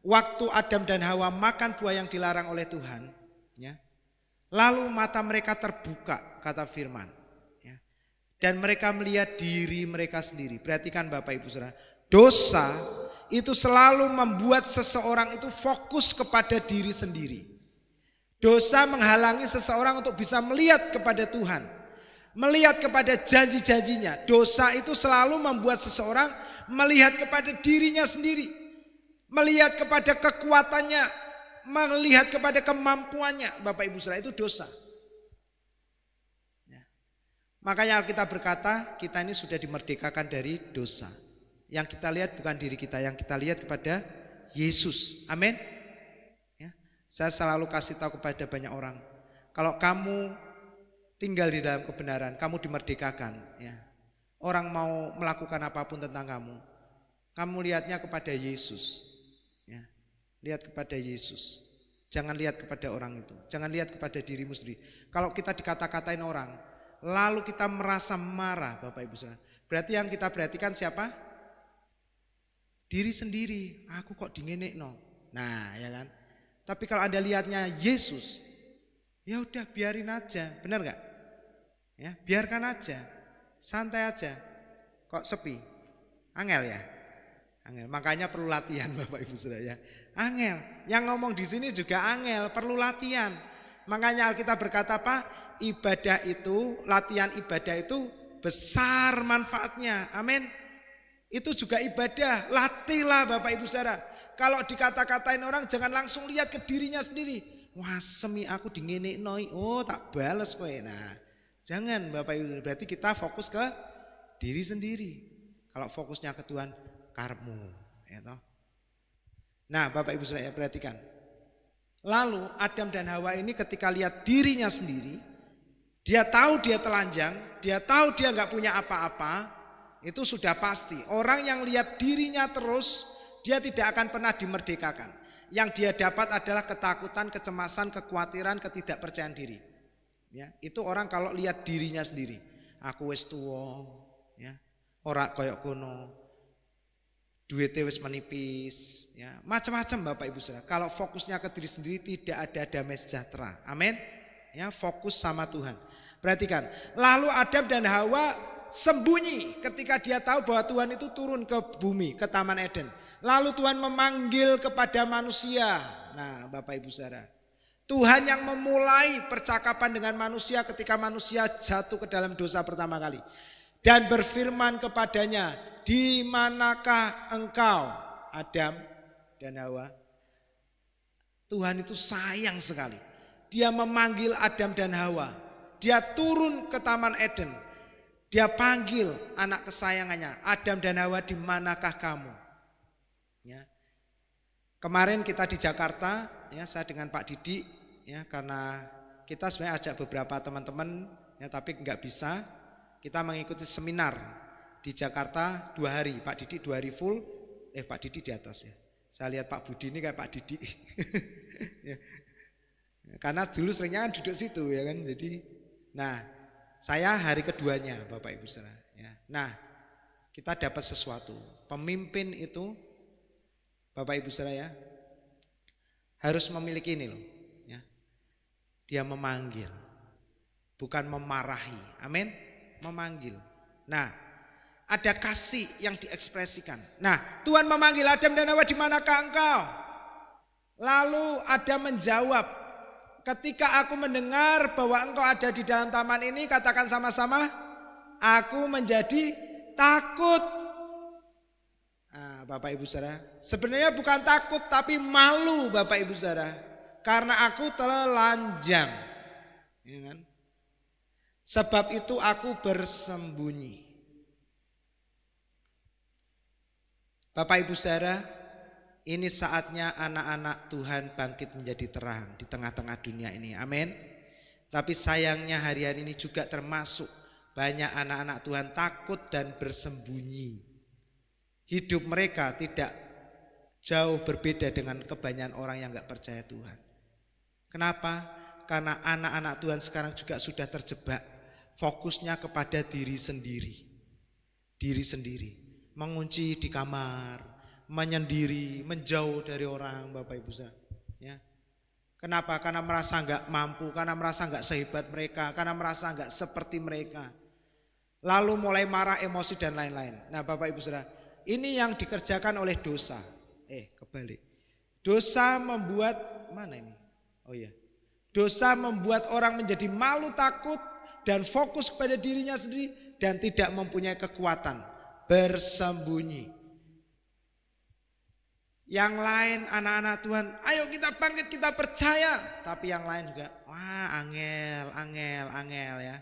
waktu Adam dan Hawa makan buah yang dilarang oleh Tuhan, ya, lalu mata mereka terbuka, kata firman, ya, dan mereka melihat diri mereka sendiri. Perhatikan Bapak Ibu Saudara, dosa itu selalu membuat seseorang itu fokus kepada diri sendiri. Dosa menghalangi seseorang untuk bisa melihat kepada Tuhan, melihat kepada janji-janjinya. Dosa itu selalu membuat seseorang melihat kepada dirinya sendiri, melihat kepada kekuatannya, melihat kepada kemampuannya. Bapak Ibu Saudara, itu dosa. Ya. Makanya Alkitab berkata kita ini sudah dimerdekakan dari dosa. Yang kita lihat bukan diri kita, yang kita lihat kepada Yesus. Amin. Ya. Saya selalu kasih tahu kepada banyak orang, kalau kamu tinggal di dalam kebenaran, kamu dimerdekakan. Ya. Orang mau melakukan apapun tentang kamu lihatnya kepada Yesus. Ya. Lihat kepada Yesus. Jangan lihat kepada orang itu. Jangan lihat kepada dirimu sendiri. Kalau kita dikata-katain orang, lalu kita merasa marah, Bapak Ibu Saudara, berarti yang kita perhatikan siapa? Diri sendiri. Aku kok dingenekno. Nah, ya kan? Tapi kalau Anda lihatnya Yesus, ya udah biarin aja, benar gak? Ya, biarkan aja, santai aja. Kok sepi? Angel ya? Angel. Makanya perlu latihan Bapak Ibu Saudara ya. Angel. Yang ngomong di sini juga angel, perlu latihan. Makanya Alkitab berkata apa? Ibadah itu, latihan ibadah itu besar manfaatnya. Amin. Itu juga ibadah. Latihlah Bapak Ibu Saudara. Kalau dikata-katain orang jangan langsung lihat ke dirinya sendiri. Wah, semi aku dingenekno, oh tak bales kowe. Nah, jangan Bapak Ibu, berarti kita fokus ke diri sendiri. Kalau fokusnya ke Tuhan, karepmu, ya toh. Nah, Bapak Ibu Saudara perhatikan. Lalu Adam dan Hawa ini ketika lihat dirinya sendiri, dia tahu dia telanjang, dia tahu dia nggak punya apa-apa, itu sudah pasti. Orang yang lihat dirinya terus, dia tidak akan pernah dimerdekakan. Yang dia dapat adalah ketakutan, kecemasan, kekhawatiran, ketidakpercayaan diri. Ya, itu orang kalau lihat dirinya sendiri. Aku wis tuwa, ya. Ora koyok kono. Duitnya wis menipis, ya. Macam-macam Bapak Ibu Saudara. Kalau fokusnya ke diri sendiri tidak ada damai sejahtera. Amin. Ya, fokus sama Tuhan. Perhatikan. Lalu Adam dan Hawa sembunyi ketika dia tahu bahwa Tuhan itu turun ke bumi, ke Taman Eden. Lalu Tuhan memanggil kepada manusia. Nah, Bapak Ibu Saudara, Tuhan yang memulai percakapan dengan manusia ketika manusia jatuh ke dalam dosa pertama kali. Dan berfirman kepadanya, di manakah engkau, Adam dan Hawa? Tuhan itu sayang sekali. Dia memanggil Adam dan Hawa. Dia turun ke Taman Eden. Dia panggil anak kesayangannya, Adam dan Hawa, di manakah kamu? Ya. Kemarin kita di Jakarta, ya, saya dengan Pak Didi, ya, karena kita sebenarnya ajak beberapa teman-teman, ya, tapi nggak bisa. Kita mengikuti seminar di Jakarta 2 hari, Pak Didi 2 hari full, Pak Didi di atas ya. Saya lihat Pak Budi ini kayak Pak Didi. Ya. Karena dulu seringnya kan duduk situ ya kan. Jadi, nah, saya hari keduanya Bapak Ibu Saudara. Ya. Nah, kita dapat sesuatu. Pemimpin itu, Bapak Ibu Saudara ya, harus memiliki ini loh. Ya. Dia memanggil, bukan memarahi. Amin. Memanggil. Nah, ada kasih yang diekspresikan. Nah, Tuhan memanggil Adam dan Hawa, di manakah engkau? Lalu Adam menjawab, ketika aku mendengar bahwa engkau ada di dalam taman ini, katakan sama-sama, aku menjadi takut. Nah, Bapak Ibu Saudara, sebenarnya bukan takut tapi malu Bapak Ibu Saudara, karena aku telanjang. Ya kan? Sebab itu aku bersembunyi. Bapak Ibu Saudara, ini saatnya anak-anak Tuhan bangkit menjadi terang di tengah-tengah dunia ini. Amin. Tapi sayangnya hari-hari ini juga termasuk banyak anak-anak Tuhan takut dan bersembunyi. Hidup mereka tidak jauh berbeda dengan kebanyakan orang yang gak percaya Tuhan. Kenapa? Karena anak-anak Tuhan sekarang juga sudah terjebak. Fokusnya kepada diri sendiri. Diri sendiri. Mengunci di kamar, menyendiri, menjauh dari orang, Bapak Ibu Saudara. Ya. Kenapa? Karena merasa nggak mampu, karena merasa nggak sehebat mereka, karena merasa nggak seperti mereka. Lalu mulai marah, emosi dan lain-lain. Nah, Bapak Ibu Saudara, ini yang dikerjakan oleh dosa. Kebalik. Dosa membuat, mana ini? Oh iya. Dosa membuat orang menjadi malu, takut, dan fokus pada dirinya sendiri dan tidak mempunyai kekuatan, bersembunyi. Yang lain anak-anak Tuhan, ayo kita bangkit, kita percaya. Tapi yang lain juga, wah angel ya.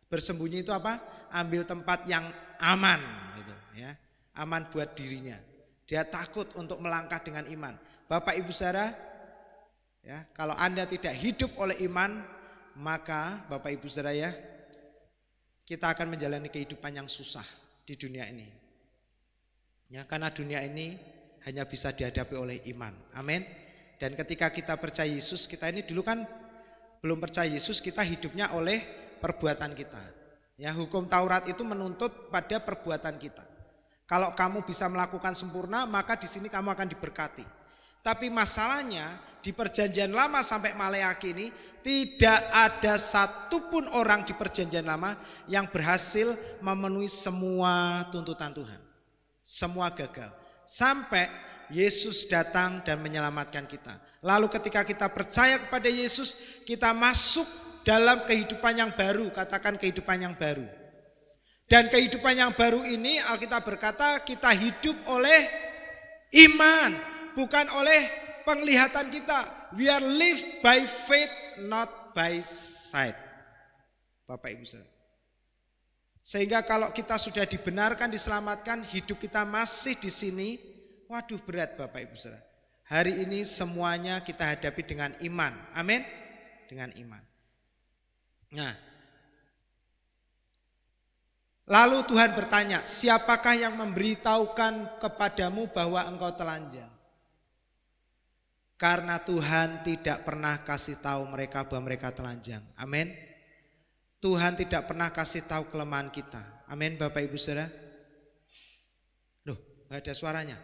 Bersembunyi itu apa? Ambil tempat yang aman gitu ya. Aman buat dirinya. Dia takut untuk melangkah dengan iman. Bapak Ibu Saudara, ya, kalau Anda tidak hidup oleh iman, maka Bapak Ibu Saudara ya, kita akan menjalani kehidupan yang susah di dunia ini. Ya, karena dunia ini hanya bisa dihadapi oleh iman. Amin. Dan ketika kita percaya Yesus, kita ini dulu kan belum percaya Yesus, kita hidupnya oleh perbuatan kita. Ya, hukum Taurat itu menuntut pada perbuatan kita. Kalau kamu bisa melakukan sempurna, maka di sini kamu akan diberkati. Tapi masalahnya di perjanjian lama sampai Maleakhi ini tidak ada satupun orang di perjanjian lama yang berhasil memenuhi semua tuntutan Tuhan. Semua gagal. Sampai Yesus datang dan menyelamatkan kita. Lalu ketika kita percaya kepada Yesus, kita masuk dalam kehidupan yang baru. Katakan kehidupan yang baru. Dan kehidupan yang baru ini Alkitab berkata kita hidup oleh iman, bukan oleh penglihatan kita. We are live by faith, not by sight. Bapak Ibu Saudara. Sehingga kalau kita sudah dibenarkan, diselamatkan, hidup kita masih di sini, waduh berat Bapak Ibu Saudara. Hari ini semuanya kita hadapi dengan iman. Amin. Dengan iman. Nah, lalu Tuhan bertanya, siapakah yang memberitahukan kepadamu bahwa engkau telanjang? Karena Tuhan tidak pernah kasih tahu mereka bahwa mereka telanjang. Amin. Tuhan tidak pernah kasih tahu kelemahan kita. Amin Bapak Ibu Saudara. Loh, gak ada suaranya.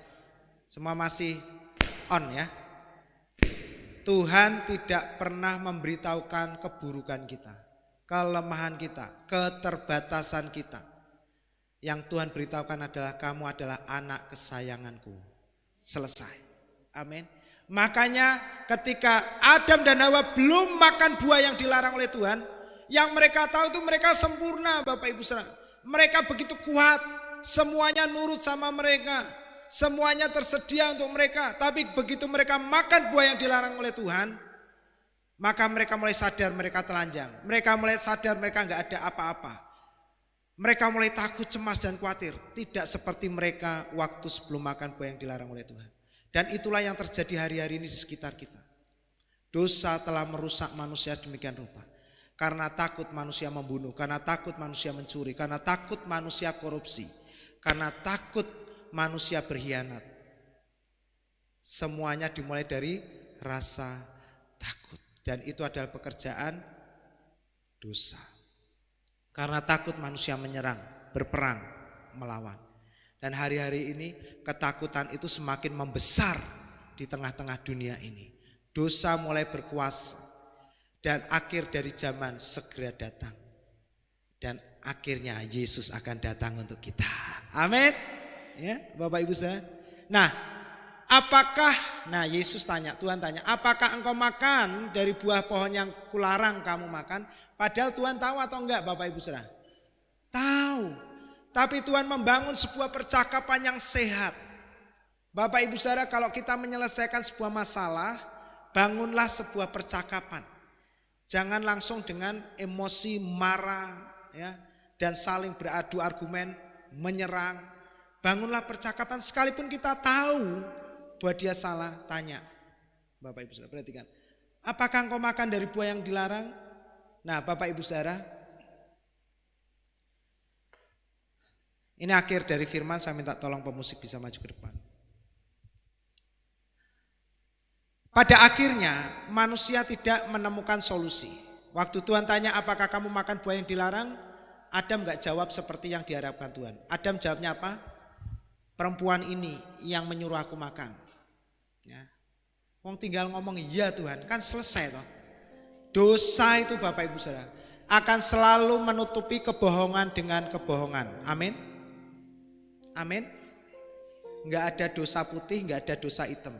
Semua masih on ya. Tuhan tidak pernah memberitahukan keburukan kita, kelemahan kita, keterbatasan kita. Yang Tuhan beritahukan adalah kamu adalah anak kesayanganku. Selesai. Amin. Makanya ketika Adam dan Hawa belum makan buah yang dilarang oleh Tuhan, yang mereka tahu itu mereka sempurna Bapak Ibu Saudara. Mereka begitu kuat, semuanya nurut sama mereka, semuanya tersedia untuk mereka. Tapi begitu mereka makan buah yang dilarang oleh Tuhan, maka mereka mulai sadar mereka telanjang. Mereka mulai sadar mereka nggak ada apa-apa. Mereka mulai takut, cemas dan khawatir. Tidak seperti mereka waktu sebelum makan buah yang dilarang oleh Tuhan. Dan itulah yang terjadi hari-hari ini di sekitar kita. Dosa telah merusak manusia demikian rupa. Karena takut manusia membunuh, karena takut manusia mencuri, karena takut manusia korupsi, karena takut manusia berkhianat. Semuanya dimulai dari rasa takut. Dan itu adalah pekerjaan dosa. Karena takut manusia menyerang, berperang, melawan. Dan hari-hari ini ketakutan itu semakin membesar di tengah-tengah dunia ini. Dosa mulai berkuasa. Dan akhir dari zaman segera datang. Dan akhirnya Yesus akan datang untuk kita. Amin. Ya, Bapak Ibu Saudara. Nah, Yesus tanya, Tuhan tanya, apakah engkau makan dari buah pohon yang kularang kamu makan? Padahal Tuhan tahu atau enggak Bapak Ibu Saudara? Tahu. Tapi Tuhan membangun sebuah percakapan yang sehat. Bapak Ibu Saudara, kalau kita menyelesaikan sebuah masalah, bangunlah sebuah percakapan. Jangan langsung dengan emosi marah ya, dan saling beradu argumen, menyerang. Bangunlah percakapan sekalipun kita tahu bahwa dia salah, tanya. Bapak Ibu Saudara perhatikan. Apakah engkau makan dari buah yang dilarang? Nah Bapak Ibu Saudara, ini akhir dari firman, saya minta tolong pemusik bisa maju ke depan. Pada akhirnya manusia tidak menemukan solusi. Waktu Tuhan tanya apakah kamu makan buah yang dilarang, Adam gak jawab seperti yang diharapkan Tuhan. Adam jawabnya apa? perempuan ini yang menyuruh aku makan. Ya. Wong tinggal ngomong iya Tuhan, kan selesai toh. Dosa itu Bapak Ibu Saudara akan selalu menutupi kebohongan dengan kebohongan. Amin. Amin. Enggak ada dosa putih, enggak ada dosa hitam.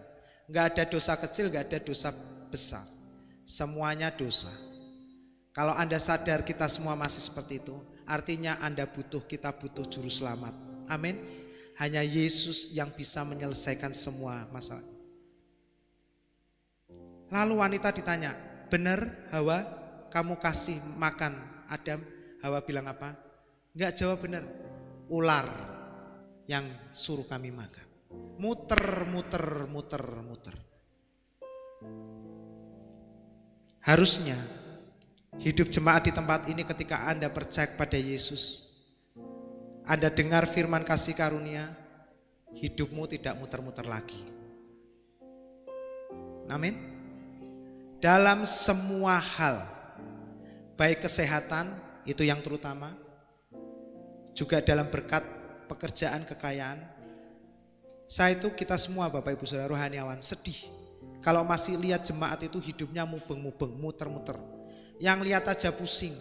Enggak ada dosa kecil, enggak ada dosa besar. Semuanya dosa. Kalau Anda sadar kita semua masih seperti itu, artinya kita butuh juru selamat. Amin. Hanya Yesus yang bisa menyelesaikan semua masalah. Lalu wanita ditanya, benar Hawa kamu kasih makan Adam? Hawa bilang apa? Enggak, jawab benar. Ular yang suruh kami makan. Muter. Harusnya hidup jemaat di tempat ini ketika Anda percaya pada Yesus, Anda dengar firman kasih karunia, hidupmu tidak muter-muter lagi. Amin. Dalam semua hal, baik kesehatan itu yang terutama, juga dalam berkat pekerjaan, kekayaan. Kita semua Bapak Ibu Saudara rohaniawan sedih kalau masih lihat jemaat itu hidupnya mubeng-mubeng, muter-muter. Yang lihat aja pusing,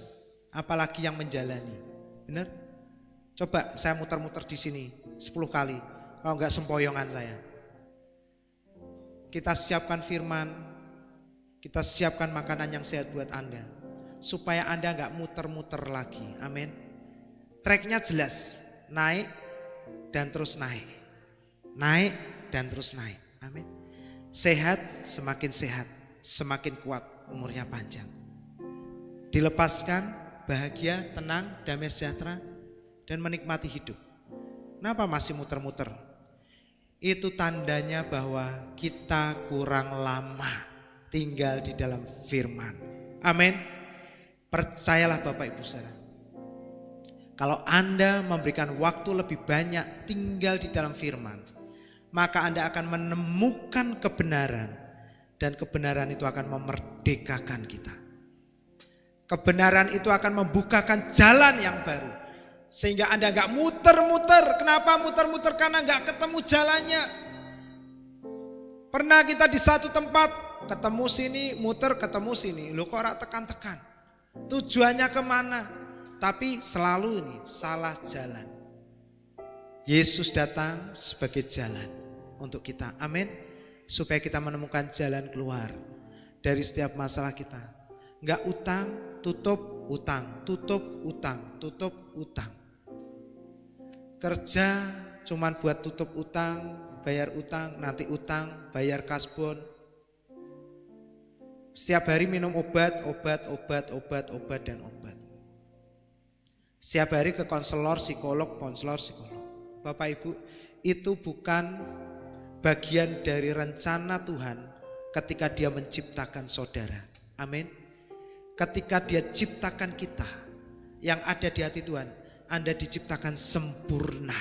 apalagi yang menjalani. Benar? Coba saya muter-muter di sini 10 kali, kalau enggak sempoyongan saya. Kita siapkan firman, kita siapkan makanan yang sehat buat Anda, supaya Anda enggak muter-muter lagi. Amin. Tracknya jelas, naik dan terus naik. Naik dan terus naik. Amin. Sehat, semakin kuat, umurnya panjang. Dilepaskan, bahagia, tenang, damai sejahtera, dan menikmati hidup. Kenapa masih muter-muter? Itu tandanya bahwa kita kurang lama tinggal di dalam firman. Amin. Percayalah Bapak Ibu Saudara. Kalau Anda memberikan waktu lebih banyak tinggal di dalam firman, maka Anda akan menemukan kebenaran, dan kebenaran itu akan memerdekakan kita. Kebenaran itu akan membukakan jalan yang baru, sehingga Anda gak muter-muter. Kenapa muter-muter? Karena gak ketemu jalannya. Pernah kita di satu tempat, ketemu sini, muter, ketemu sini. Loh kok ora tekan-tekan? Tujuannya kemana? Tapi selalu ini salah jalan. Yesus datang sebagai jalan untuk kita. Amin. Supaya kita menemukan jalan keluar dari setiap masalah kita. Enggak utang, tutup utang, tutup utang, tutup utang. Kerja cuman buat tutup utang, bayar utang, nanti utang, bayar kasbon. Setiap hari minum obat. Dan obat. Setiap hari ke konselor psikolog. Bapak Ibu, itu bukan bagian dari rencana Tuhan ketika Dia menciptakan saudara. Amin. Ketika Dia ciptakan kita, yang ada di hati Tuhan, Anda diciptakan sempurna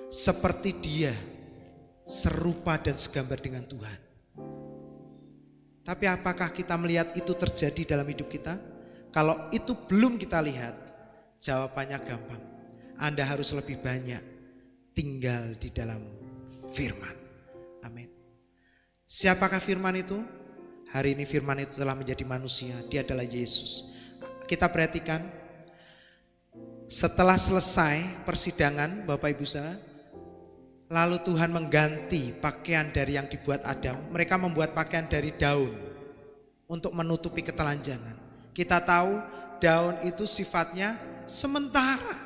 seperti Dia, serupa dan segambar dengan Tuhan. Tapi apakah kita melihat itu terjadi dalam hidup kita? Kalau itu belum kita lihat, jawabannya gampang. Anda harus lebih banyak tinggal di dalam firman. Amin. Siapakah firman itu? Hari ini firman itu telah menjadi manusia. Dia adalah Yesus. Kita perhatikan, setelah selesai persidangan Bapak Ibu Saudara, lalu Tuhan mengganti pakaian dari yang dibuat Adam. Mereka membuat pakaian dari daun untuk menutupi ketelanjangan. Kita tahu daun itu sifatnya sementara.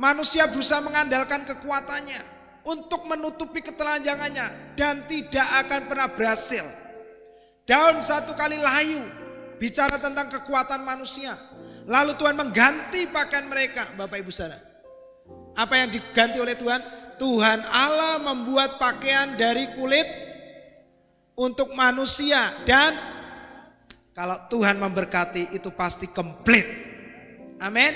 Manusia berusaha mengandalkan kekuatannya untuk menutupi ketelanjangannya dan tidak akan pernah berhasil. Daun satu kali layu bicara tentang kekuatan manusia. Lalu Tuhan mengganti pakaian mereka, Bapak Ibu Saudara. Apa yang diganti oleh Tuhan? Tuhan Allah membuat pakaian dari kulit untuk manusia, dan kalau Tuhan memberkati itu pasti komplit. Amin.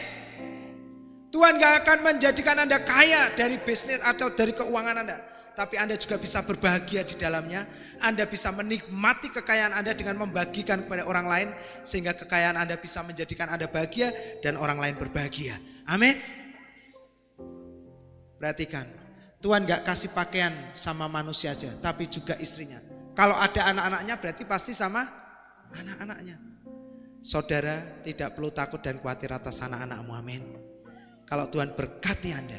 Tuhan gak akan menjadikan Anda kaya dari bisnis atau dari keuangan Anda, tapi Anda juga bisa berbahagia di dalamnya. Anda bisa menikmati kekayaan Anda dengan membagikan kepada orang lain, sehingga kekayaan Anda bisa menjadikan Anda bahagia dan orang lain berbahagia. Amin. Perhatikan, Tuhan gak kasih pakaian sama manusia aja, tapi juga istrinya. Kalau ada anak-anaknya berarti pasti sama anak-anaknya. Saudara tidak perlu takut dan khawatir atas anak-anakmu, amin. Kalau Tuhan berkati Anda,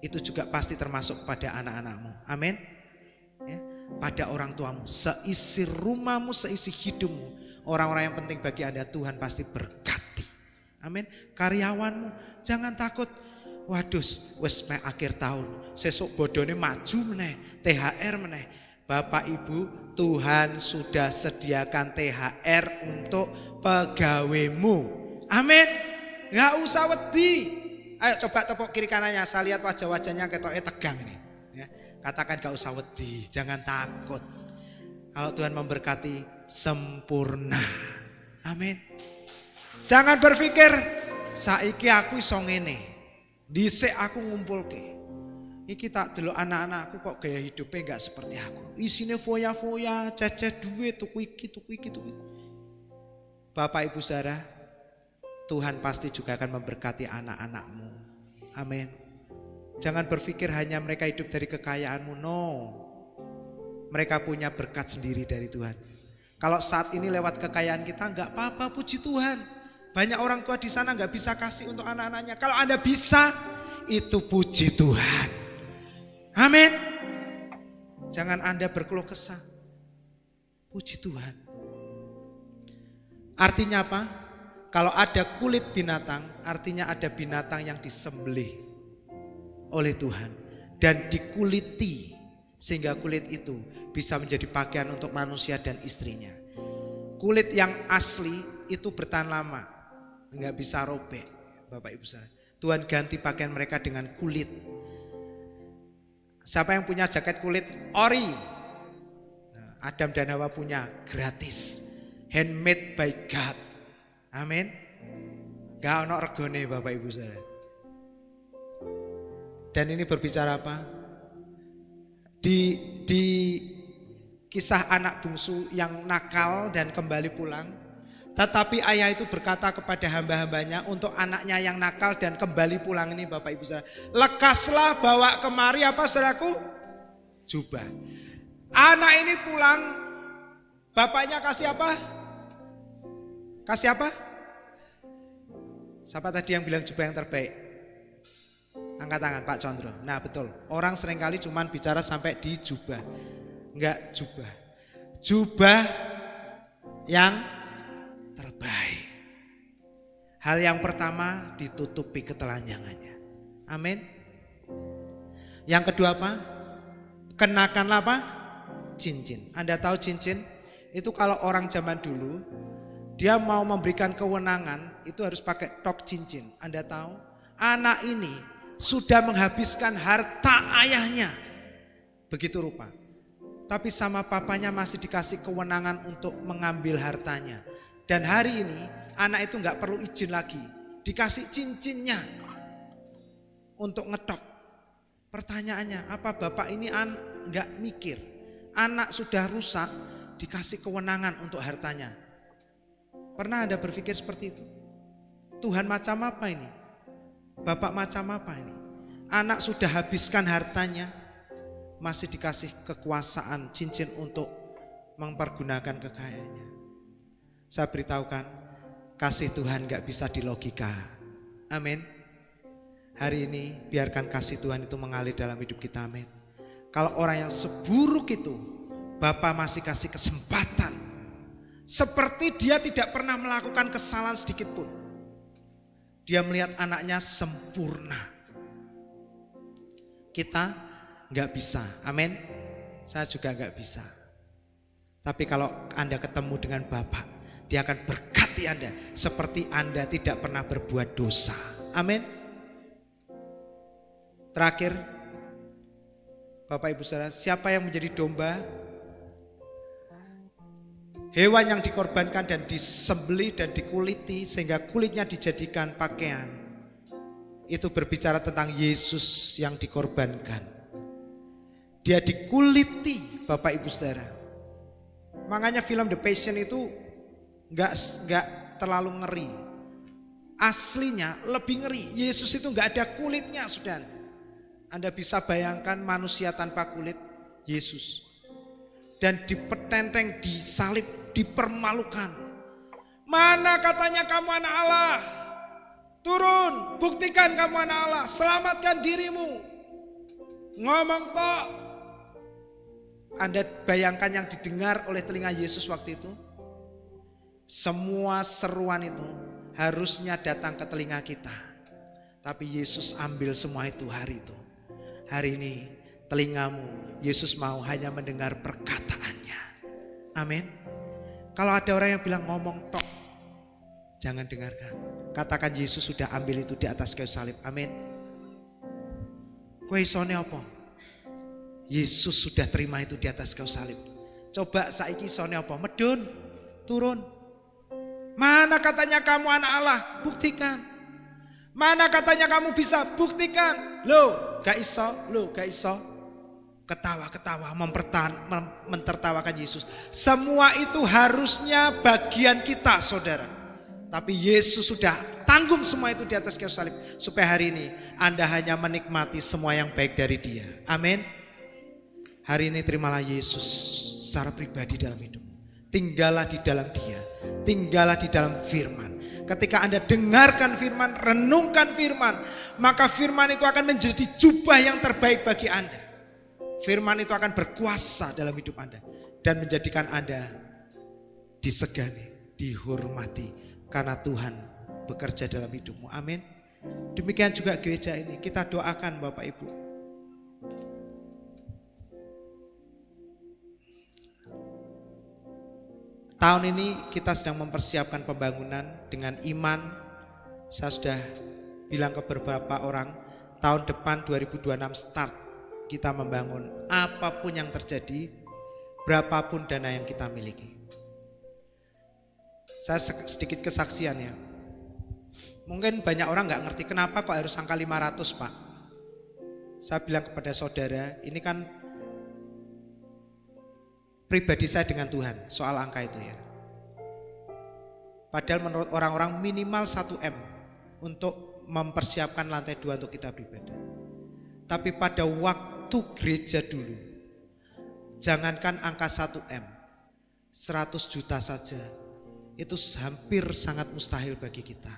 itu juga pasti termasuk pada anak-anakmu, amin. Ya, pada orang tuamu, seisi rumahmu, seisi hidupmu, orang-orang yang penting bagi Anda Tuhan pasti berkati, amin. Karyawanmu, jangan takut. Waduh, wes me akhir tahun, sesuk bodone maju meneh, THR meneh. Bapak Ibu, Tuhan sudah sediakan THR untuk pegawaimu. Amin. Gak usah wedi. Ayo coba tepuk kiri kanannya. Saya lihat wajah-wajahnya ketoknya tegang ini. Ya, katakan gak usah wedi, jangan takut. Kalau Tuhan memberkati sempurna. Amin. Jangan berpikir saiki aku iso ngene. Dhisik aku ngumpulke. Iki tak delok anak-anakku kok gaya hidupnya gak seperti aku. Isine foya-foya, cecet duit, tuku iki. Bapak Ibu Saudara, Tuhan pasti juga akan memberkati anak-anakmu. Amin. Jangan berpikir hanya mereka hidup dari kekayaanmu, no. Mereka punya berkat sendiri dari Tuhan. Kalau saat ini lewat kekayaan kita gak apa-apa, puji Tuhan. Banyak orang tua di sana gak bisa kasih untuk anak-anaknya. Kalau Anda bisa, itu puji Tuhan. Amin. Jangan Anda berkeluh kesah. Puji Tuhan. Artinya apa? Kalau ada kulit binatang, artinya ada binatang yang disembelih oleh Tuhan dan dikuliti sehingga kulit itu bisa menjadi pakaian untuk manusia dan istrinya. Kulit yang asli itu bertahan lama, nggak bisa robek, Bapak Ibu saudara. Tuhan ganti pakaian mereka dengan kulit. Siapa yang punya jaket kulit ori? Adam dan Hawa punya gratis, handmade by God. Amin. Gak ono regone Bapak Ibu saudara. Dan ini berbicara apa? Di kisah anak bungsu yang nakal dan kembali pulang. Tetapi ayah itu berkata kepada hamba-hambanya untuk anaknya yang nakal dan kembali pulang ini Bapak Ibu saudara. Lekaslah bawa kemari apa saudaraku? Jubah. Anak ini pulang, bapaknya kasih apa? Kasih apa? Siapa tadi yang bilang jubah yang terbaik? Angkat tangan Pak Condro. Nah betul, orang seringkali cuman bicara sampai di jubah. Enggak jubah. Jubah yang terbaik. Hal yang pertama ditutupi ketelanjangannya. Amin. Yang kedua apa? Kenakanlah apa? Cincin. Anda tahu cincin? Itu kalau orang zaman dulu dia mau memberikan kewenangan itu harus pakai tok cincin. Anda tahu? Anak ini sudah menghabiskan harta ayahnya. Begitu rupa. Tapi sama papanya masih dikasih kewenangan untuk mengambil hartanya. Dan hari ini anak itu gak perlu izin lagi. Dikasih cincinnya untuk ngetok. Pertanyaannya apa bapak ini gak mikir. Anak sudah rusak dikasih kewenangan untuk hartanya. Pernah Anda berpikir seperti itu? Tuhan macam apa ini? Bapak macam apa ini? Anak sudah habiskan hartanya, masih dikasih kekuasaan cincin untuk mempergunakan kekayaannya. Saya beritahukan, kasih Tuhan gak bisa dilogika. Amin. Hari ini biarkan kasih Tuhan itu mengalir dalam hidup kita, amin. Kalau orang yang seburuk itu, Bapak masih kasih kesempatan. Seperti dia tidak pernah melakukan kesalahan sedikit pun. Dia melihat anaknya sempurna. Kita gak bisa, amin. Saya juga gak bisa. Tapi kalau Anda ketemu dengan Bapak, Dia akan berkati Anda seperti Anda tidak pernah berbuat dosa. Amin. Terakhir, Bapak Ibu Saudara, siapa yang menjadi domba? Hewan yang dikorbankan dan disembelih dan dikuliti sehingga kulitnya dijadikan pakaian. Itu berbicara tentang Yesus yang dikorbankan. Dia dikuliti, Bapak Ibu Saudara. Makanya film The Passion itu enggak terlalu ngeri. Aslinya lebih ngeri. Yesus itu enggak ada kulitnya, Saudara. Anda bisa bayangkan manusia tanpa kulit, Yesus. Dan dipetenteng, disalib, dipermalukan. Mana katanya kamu anak Allah? Turun, buktikan kamu anak Allah, selamatkan dirimu. Ngomong kok. Anda bayangkan yang didengar oleh telinga Yesus waktu itu? Semua seruan itu harusnya datang ke telinga kita. Tapi Yesus ambil semua itu hari itu. Hari ini telingamu, Yesus mau hanya mendengar perkataannya. Amin. Kalau ada orang yang bilang ngomong tok, jangan dengarkan. Katakan Yesus sudah ambil itu di atas kayu salib. Amin. Kowe isone apa? Yesus sudah terima itu di atas kayu salib. Coba saiki isone apa? Medun, turun. Mana katanya kamu anak Allah? Buktikan. Mana katanya kamu bisa? Buktikan. Loh, gak iso, Ketawa-ketawa, mentertawakan Yesus. Semua itu harusnya bagian kita, saudara. Tapi Yesus sudah tanggung semua itu di atas kayu salib. Supaya hari ini Anda hanya menikmati semua yang baik dari Dia. Amin. Hari ini terimalah Yesus secara pribadi dalam hidupmu. Tinggallah di dalam Dia. Tinggallah di dalam firman. Ketika Anda dengarkan firman, renungkan firman, maka firman itu akan menjadi jubah yang terbaik bagi Anda. Firman itu akan berkuasa dalam hidup Anda dan menjadikan Anda disegani, dihormati karena Tuhan bekerja dalam hidupmu. Amin. Demikian juga gereja ini, kita doakan Bapak Ibu. Tahun ini kita sedang mempersiapkan pembangunan dengan iman. Saya sudah bilang ke beberapa orang, tahun depan 2026 start kita membangun apapun yang terjadi, berapapun dana yang kita miliki. Saya sedikit kesaksian ya. Mungkin banyak orang gak ngerti kenapa kok harus angka 500 Pak. Saya bilang kepada saudara, ini kan pribadi saya dengan Tuhan soal angka itu ya. Padahal menurut orang-orang minimal 1M untuk mempersiapkan lantai 2 untuk kita beribadah. Tapi pada waktu gereja dulu, jangankan angka 1M, 100 juta saja, itu hampir sangat mustahil bagi kita.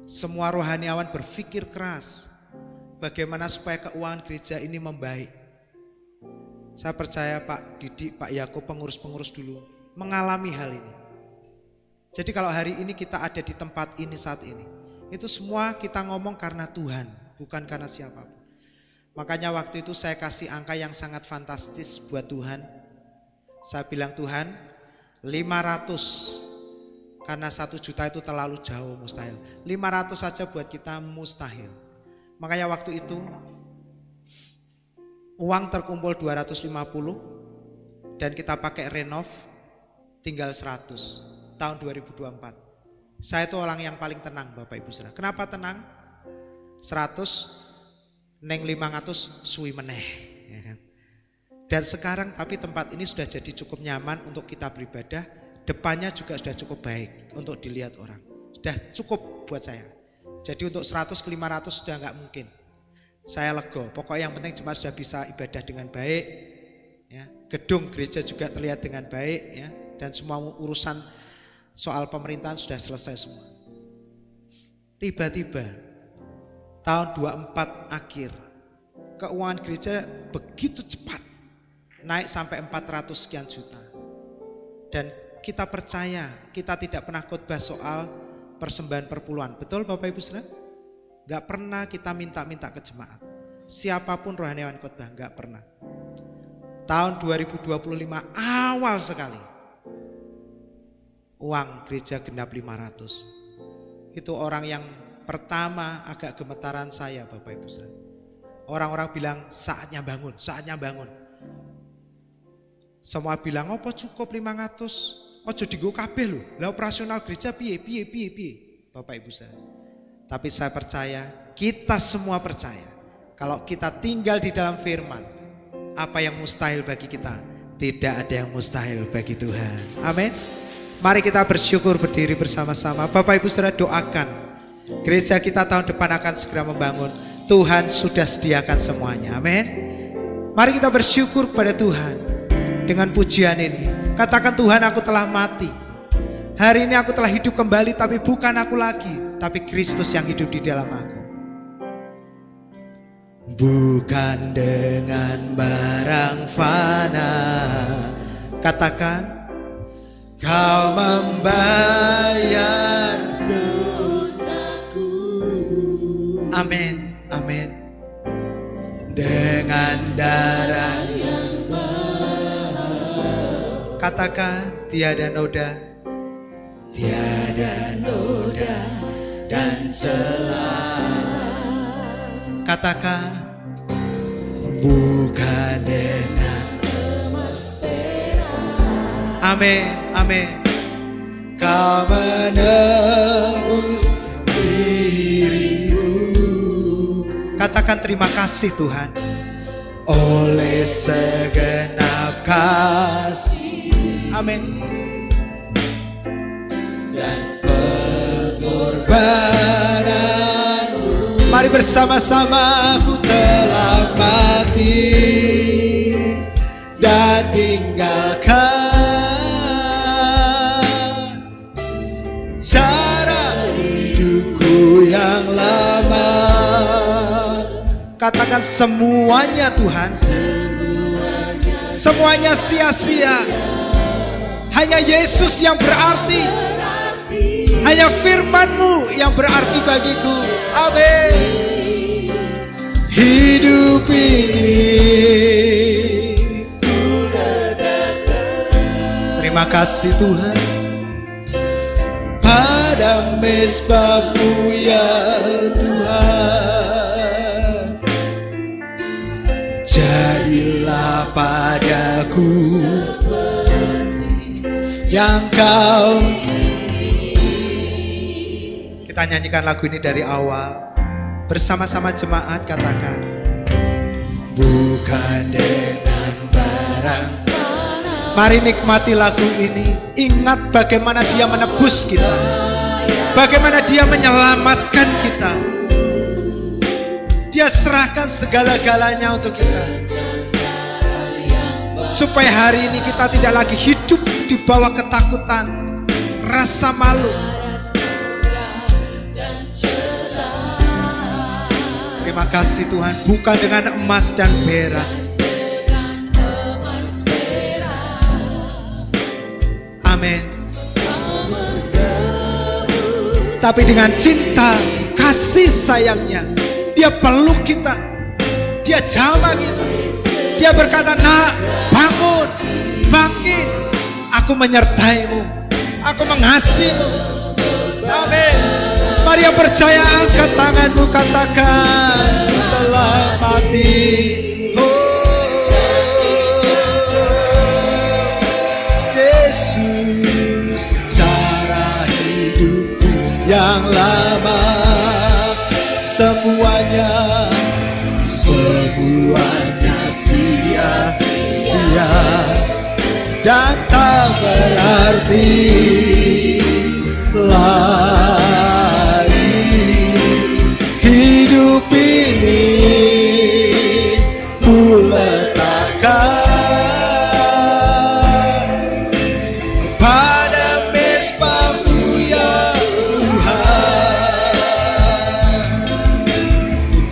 Semua rohaniawan berpikir keras, bagaimana supaya keuangan gereja ini membaik. Saya percaya Pak Didik, Pak Yakub, pengurus-pengurus dulu mengalami hal ini. Jadi kalau hari ini kita ada di tempat ini saat ini, itu semua kita ngomong karena Tuhan, bukan karena siapapun. Makanya waktu itu saya kasih angka yang sangat fantastis buat Tuhan. Saya bilang Tuhan 500, karena 1 juta itu terlalu jauh, mustahil. 500 saja buat kita mustahil. Makanya waktu itu uang terkumpul 250 dan kita pakai renov tinggal 100 tahun 2024. Saya itu orang yang paling tenang Bapak Ibu Saudara. Kenapa tenang? 100 neng 500 suwi meneh ya kan? Dan sekarang tapi tempat ini sudah jadi cukup nyaman untuk kita beribadah. Depannya juga sudah cukup baik untuk dilihat orang. Sudah cukup buat saya. Jadi untuk 100 ke 500 sudah enggak mungkin. Saya lego, pokoknya yang penting cuma sudah bisa ibadah dengan baik ya. Gedung gereja juga terlihat dengan baik ya. Dan semua urusan soal pemerintahan sudah selesai semua. Tiba-tiba tahun 24 akhir, keuangan gereja begitu cepat naik sampai 400 sekian juta. Dan kita percaya, kita tidak pernah khotbah soal persembahan perpuluhan. Betul Bapak Ibu Saudara? Gak pernah kita minta-minta ke jemaat. Siapapun rohaniawan khotbah, gak pernah. Tahun 2025 awal sekali, uang gereja genap 500. Itu orang yang pertama agak gemetaran saya Bapak Ibu Saudara. Orang-orang bilang saatnya bangun, saatnya bangun. Semua bilang apa cukup 500? Ojo digo kabeh lho. Lah operasional gereja piye Bapak Ibu Saudara. Tapi saya percaya, kita semua percaya, kalau kita tinggal di dalam firman, apa yang mustahil bagi kita, tidak ada yang mustahil bagi Tuhan. Amin. Mari kita bersyukur, berdiri bersama-sama. Bapak Ibu Saudara, doakan gereja kita tahun depan akan segera membangun. Tuhan sudah sediakan semuanya. Amin. Mari kita bersyukur kepada Tuhan dengan pujian ini. Katakan, Tuhan, aku telah mati. Hari ini aku telah hidup kembali, tapi bukan aku lagi, tapi Kristus yang hidup di dalam aku. Bukan dengan barang fana. Katakan, Kau membayar dosaku. Amin, amin. Dengan darah yang mahal. Katakan, tiada noda, tiada noda dan celah. Katakan, bukan dengan emas perak. Amin, amin. Kau menebus diriku. Katakan, terima kasih Tuhan, oleh segenap kasih. Amin. Dan pengorbanan. Mari bersama-sama, aku telah mati dan tinggalkan cara hidupku yang lama. Katakan, semuanya Tuhan, semuanya sia-sia. Hanya Yesus yang berarti, hanya firman-Mu yang berarti bagiku. Amin. Hidup ini terima kasih Tuhan, pada mezbah-Mu ya Tuhan. Jadilah padaku yang Kau. Kita nyanyikan lagu ini dari awal bersama-sama jemaat. Katakan, bukan dengan barang. Mari nikmati lagu ini. Ingat bagaimana Dia menebus kita, bagaimana Dia menyelamatkan kita. Dia serahkan segala-galanya untuk kita, supaya hari ini kita tidak lagi hidup di bawah ketakutan, rasa malu. Terima kasih Tuhan, bukan dengan emas dan perak, amin, tapi dengan cinta kasih sayangnya. Dia peluk kita, Dia jamah kita, Dia berkata, nak, bangun, bangkit, aku menyertaimu, aku mengasihimu. Amin. Mari yang percaya, angkat tanganmu, katakan, telah mati. Yesus, cara hidupku yang lama, semuanya sia-sia dan tak berarti lagi. Hidup ini ku letakkan pada mezbah-Mu ya Tuhan.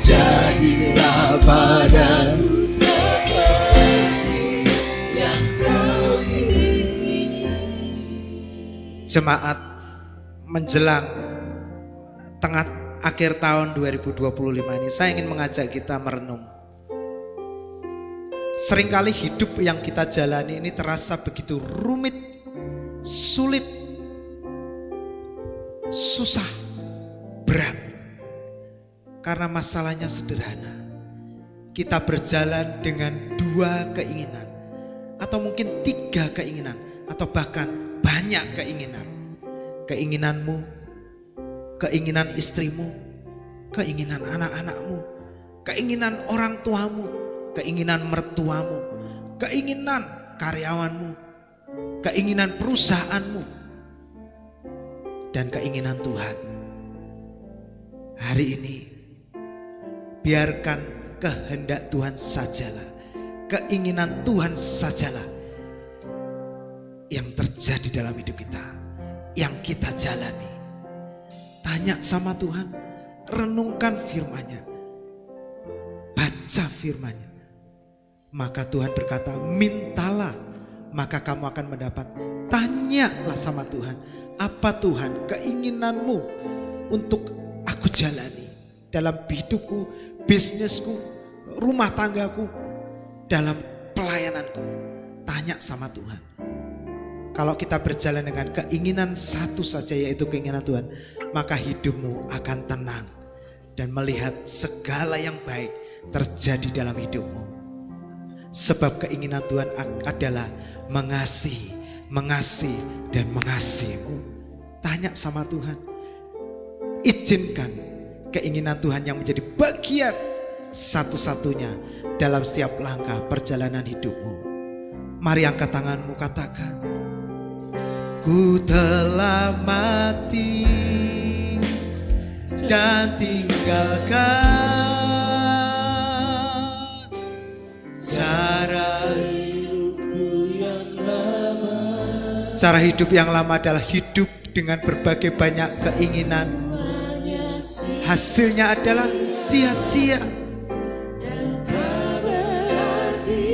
Jadilah padaku seperti yang Kau ingini. Jemaat, menjelang tengah akhir tahun 2025 ini, saya ingin mengajak kita merenung. Seringkali hidup yang kita jalani ini terasa begitu rumit, sulit, susah, berat. Karena masalahnya sederhana. Kita berjalan dengan 2 keinginan, atau mungkin 3 keinginan, atau bahkan banyak keinginan. Keinginanmu, keinginan istrimu, keinginan anak-anakmu, keinginan orang tuamu, keinginan mertuamu, keinginan karyawanmu, keinginan perusahaanmu, dan keinginan Tuhan. Hari ini biarkan kehendak Tuhan sajalah, keinginan Tuhan sajalah yang terjadi dalam hidup kita, yang kita jalani. Tanya sama Tuhan, renungkan firman-Nya, baca firman-Nya. Maka Tuhan berkata, mintalah maka kamu akan mendapat. Tanyalah sama Tuhan, apa Tuhan keinginanmu untuk aku jalani dalam hidupku, bisnisku, rumah tanggaku, dalam pelayananku. Tanya sama Tuhan. Kalau kita berjalan dengan keinginan satu saja, yaitu keinginan Tuhan, maka hidupmu akan tenang dan melihat segala yang baik terjadi dalam hidupmu. Sebab keinginan Tuhan adalah mengasihi, dan mengasihimu. Tanya sama Tuhan. Izinkan keinginan Tuhan yang menjadi bagian satu-satunya dalam setiap langkah perjalanan hidupmu. Mari angkat tanganmu, katakan, ku telah mati dan tinggalkan cara hidup yang lama adalah hidup dengan berbagai banyak keinginan. Hasilnya adalah sia-sia.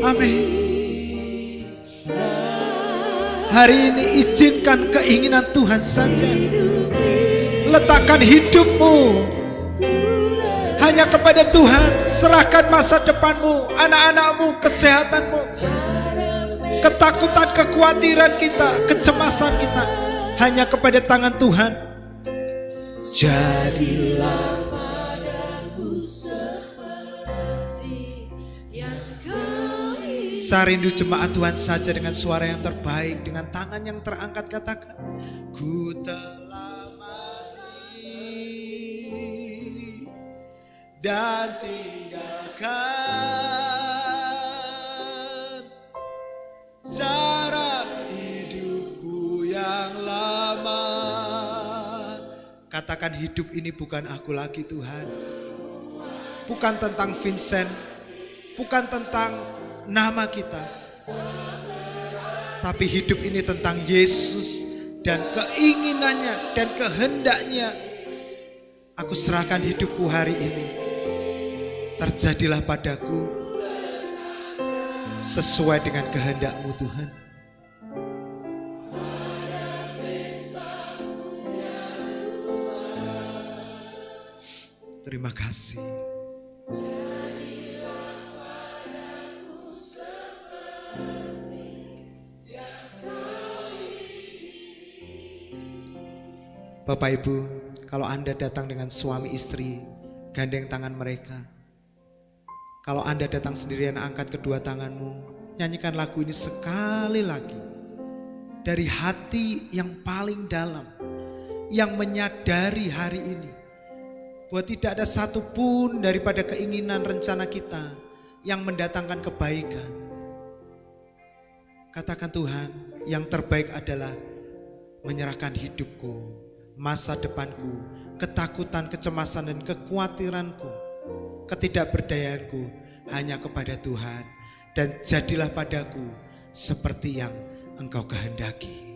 Amin. Hari ini izinkan keinginan Tuhan saja. Letakkan hidupmu hanya kepada Tuhan. Serahkan masa depanmu, anak-anakmu, kesehatanmu, ketakutan, kekhawatiran kita, kecemasan kita hanya kepada tangan Tuhan. Jadilah padaku seperti yang Kau ingin. Saya rindu jemaat Tuhan saja dengan suara yang terbaik, dengan tangan yang terangkat, katakan, ku telah mati dan tinggalkan cara hidupku yang lama. Katakan, hidup ini bukan aku lagi Tuhan. Bukan tentang Vincent, bukan tentang nama kita, tapi hidup ini tentang Yesus dan keinginannya dan kehendaknya. Aku serahkan hidupku hari ini. Terjadilah padaku sesuai dengan kehendak-Mu Tuhan. Terima kasih. Bapak Ibu, kalau Anda datang dengan suami istri, gandeng tangan mereka. Kalau Anda datang sendirian, angkat kedua tanganmu. Nyanyikan lagu ini sekali lagi. Dari hati yang paling dalam, yang menyadari hari ini bahwa tidak ada satupun daripada keinginan rencana kita yang mendatangkan kebaikan. Katakan, Tuhan, yang terbaik adalah menyerahkan hidupku, masa depanku, ketakutan, kecemasan dan kekhawatiranku, ketidakberdayaanku hanya kepada Tuhan, dan jadilah padaku seperti yang Engkau kehendaki.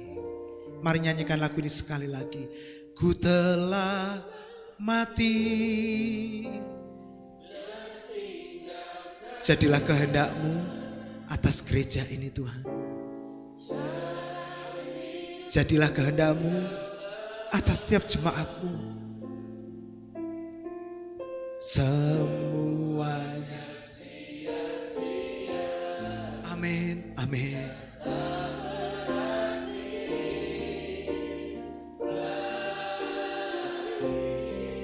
Mari nyanyikan lagu ini sekali lagi. Ku telah mati, jadilah kehendak-Mu atas gereja ini Tuhan. Jadilah kehendak-Mu atas setiap jemaat-Mu. Semuanya sia-sia. Amin, amin.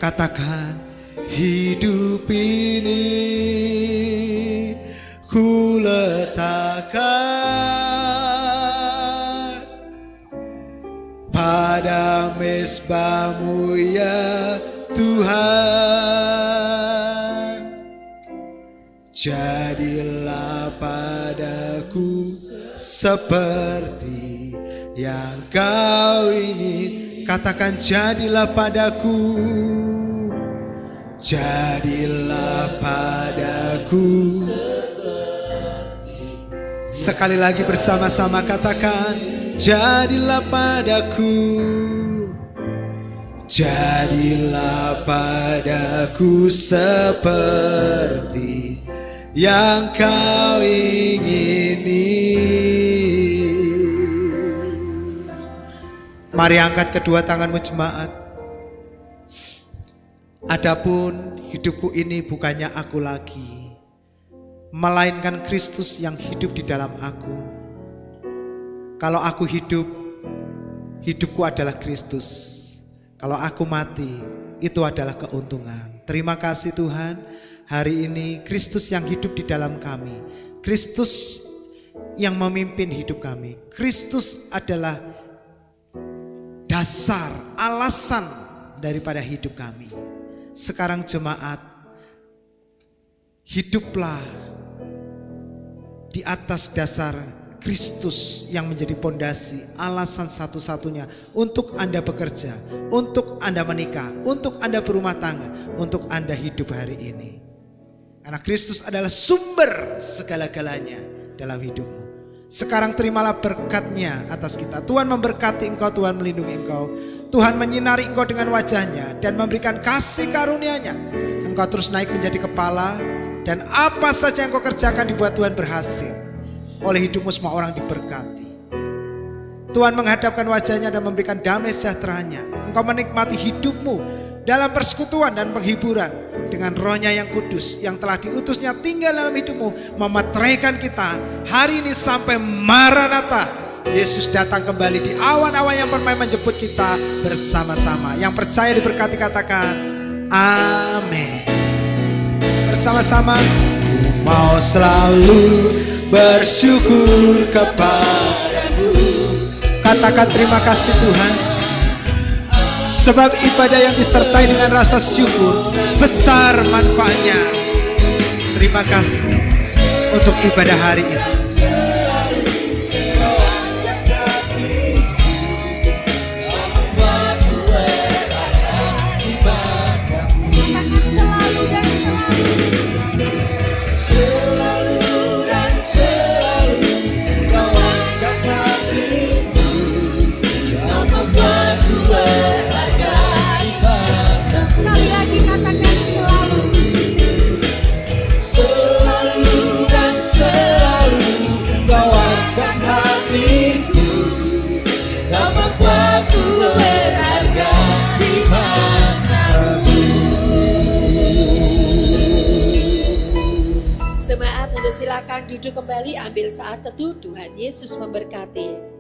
Katakan, hidup ini ku letakkan pada mezbah-Mu ya Tuhan. Jadilah padaku seperti yang Kau ingin. Katakan, jadilah padaku, jadilah padaku. Sekali lagi bersama-sama katakan, jadilah padaku, jadilah padaku seperti yang kau ingini. Mari angkat kedua tanganmu jemaat. Adapun hidupku ini bukannya aku lagi, melainkan Kristus yang hidup di dalam aku. Kalau aku hidup, hidupku adalah Kristus. Kalau aku mati, itu adalah keuntungan. Terima kasih Tuhan, hari ini Kristus yang hidup di dalam kami, Kristus yang memimpin hidup kami. Kristus adalah dasar, alasan daripada hidup kami. Sekarang jemaat, hiduplah di atas dasar Kristus yang menjadi pondasi, alasan satu-satunya untuk Anda bekerja, untuk Anda menikah, untuk Anda berumah tangga, untuk Anda hidup hari ini. Karena Kristus adalah sumber segala-galanya dalam hidupmu. Sekarang terimalah berkat-Nya atas kita. Tuhan memberkati engkau, Tuhan melindungi engkau, Tuhan menyinari engkau dengan wajah-Nya dan memberikan kasih karunia-Nya. Engkau terus naik menjadi kepala, dan apa saja yang kau kerjakan dibuat Tuhan berhasil. Oleh hidupmu semua orang diberkati. Tuhan menghadapkan wajah-Nya dan memberikan damai sejahtera-Nya. Engkau menikmati hidupmu dalam persekutuan dan penghiburan dengan Roh-Nya yang kudus yang telah diutus-Nya tinggal dalam hidupmu, memeteraikan kita hari ini sampai Maranatha. Yesus datang kembali di awan-awan yang permai menjemput kita bersama-sama. Yang percaya diberkati katakan amin. Bersama-sama, ku mau selalu bersyukur kepadamu. Katakan terima kasih Tuhan, sebab ibadah yang disertai dengan rasa syukur besar manfaatnya. Terima kasih untuk ibadah hari ini. Jemaat untuk silakan duduk kembali, ambil saat teduh. Tuhan Yesus memberkati.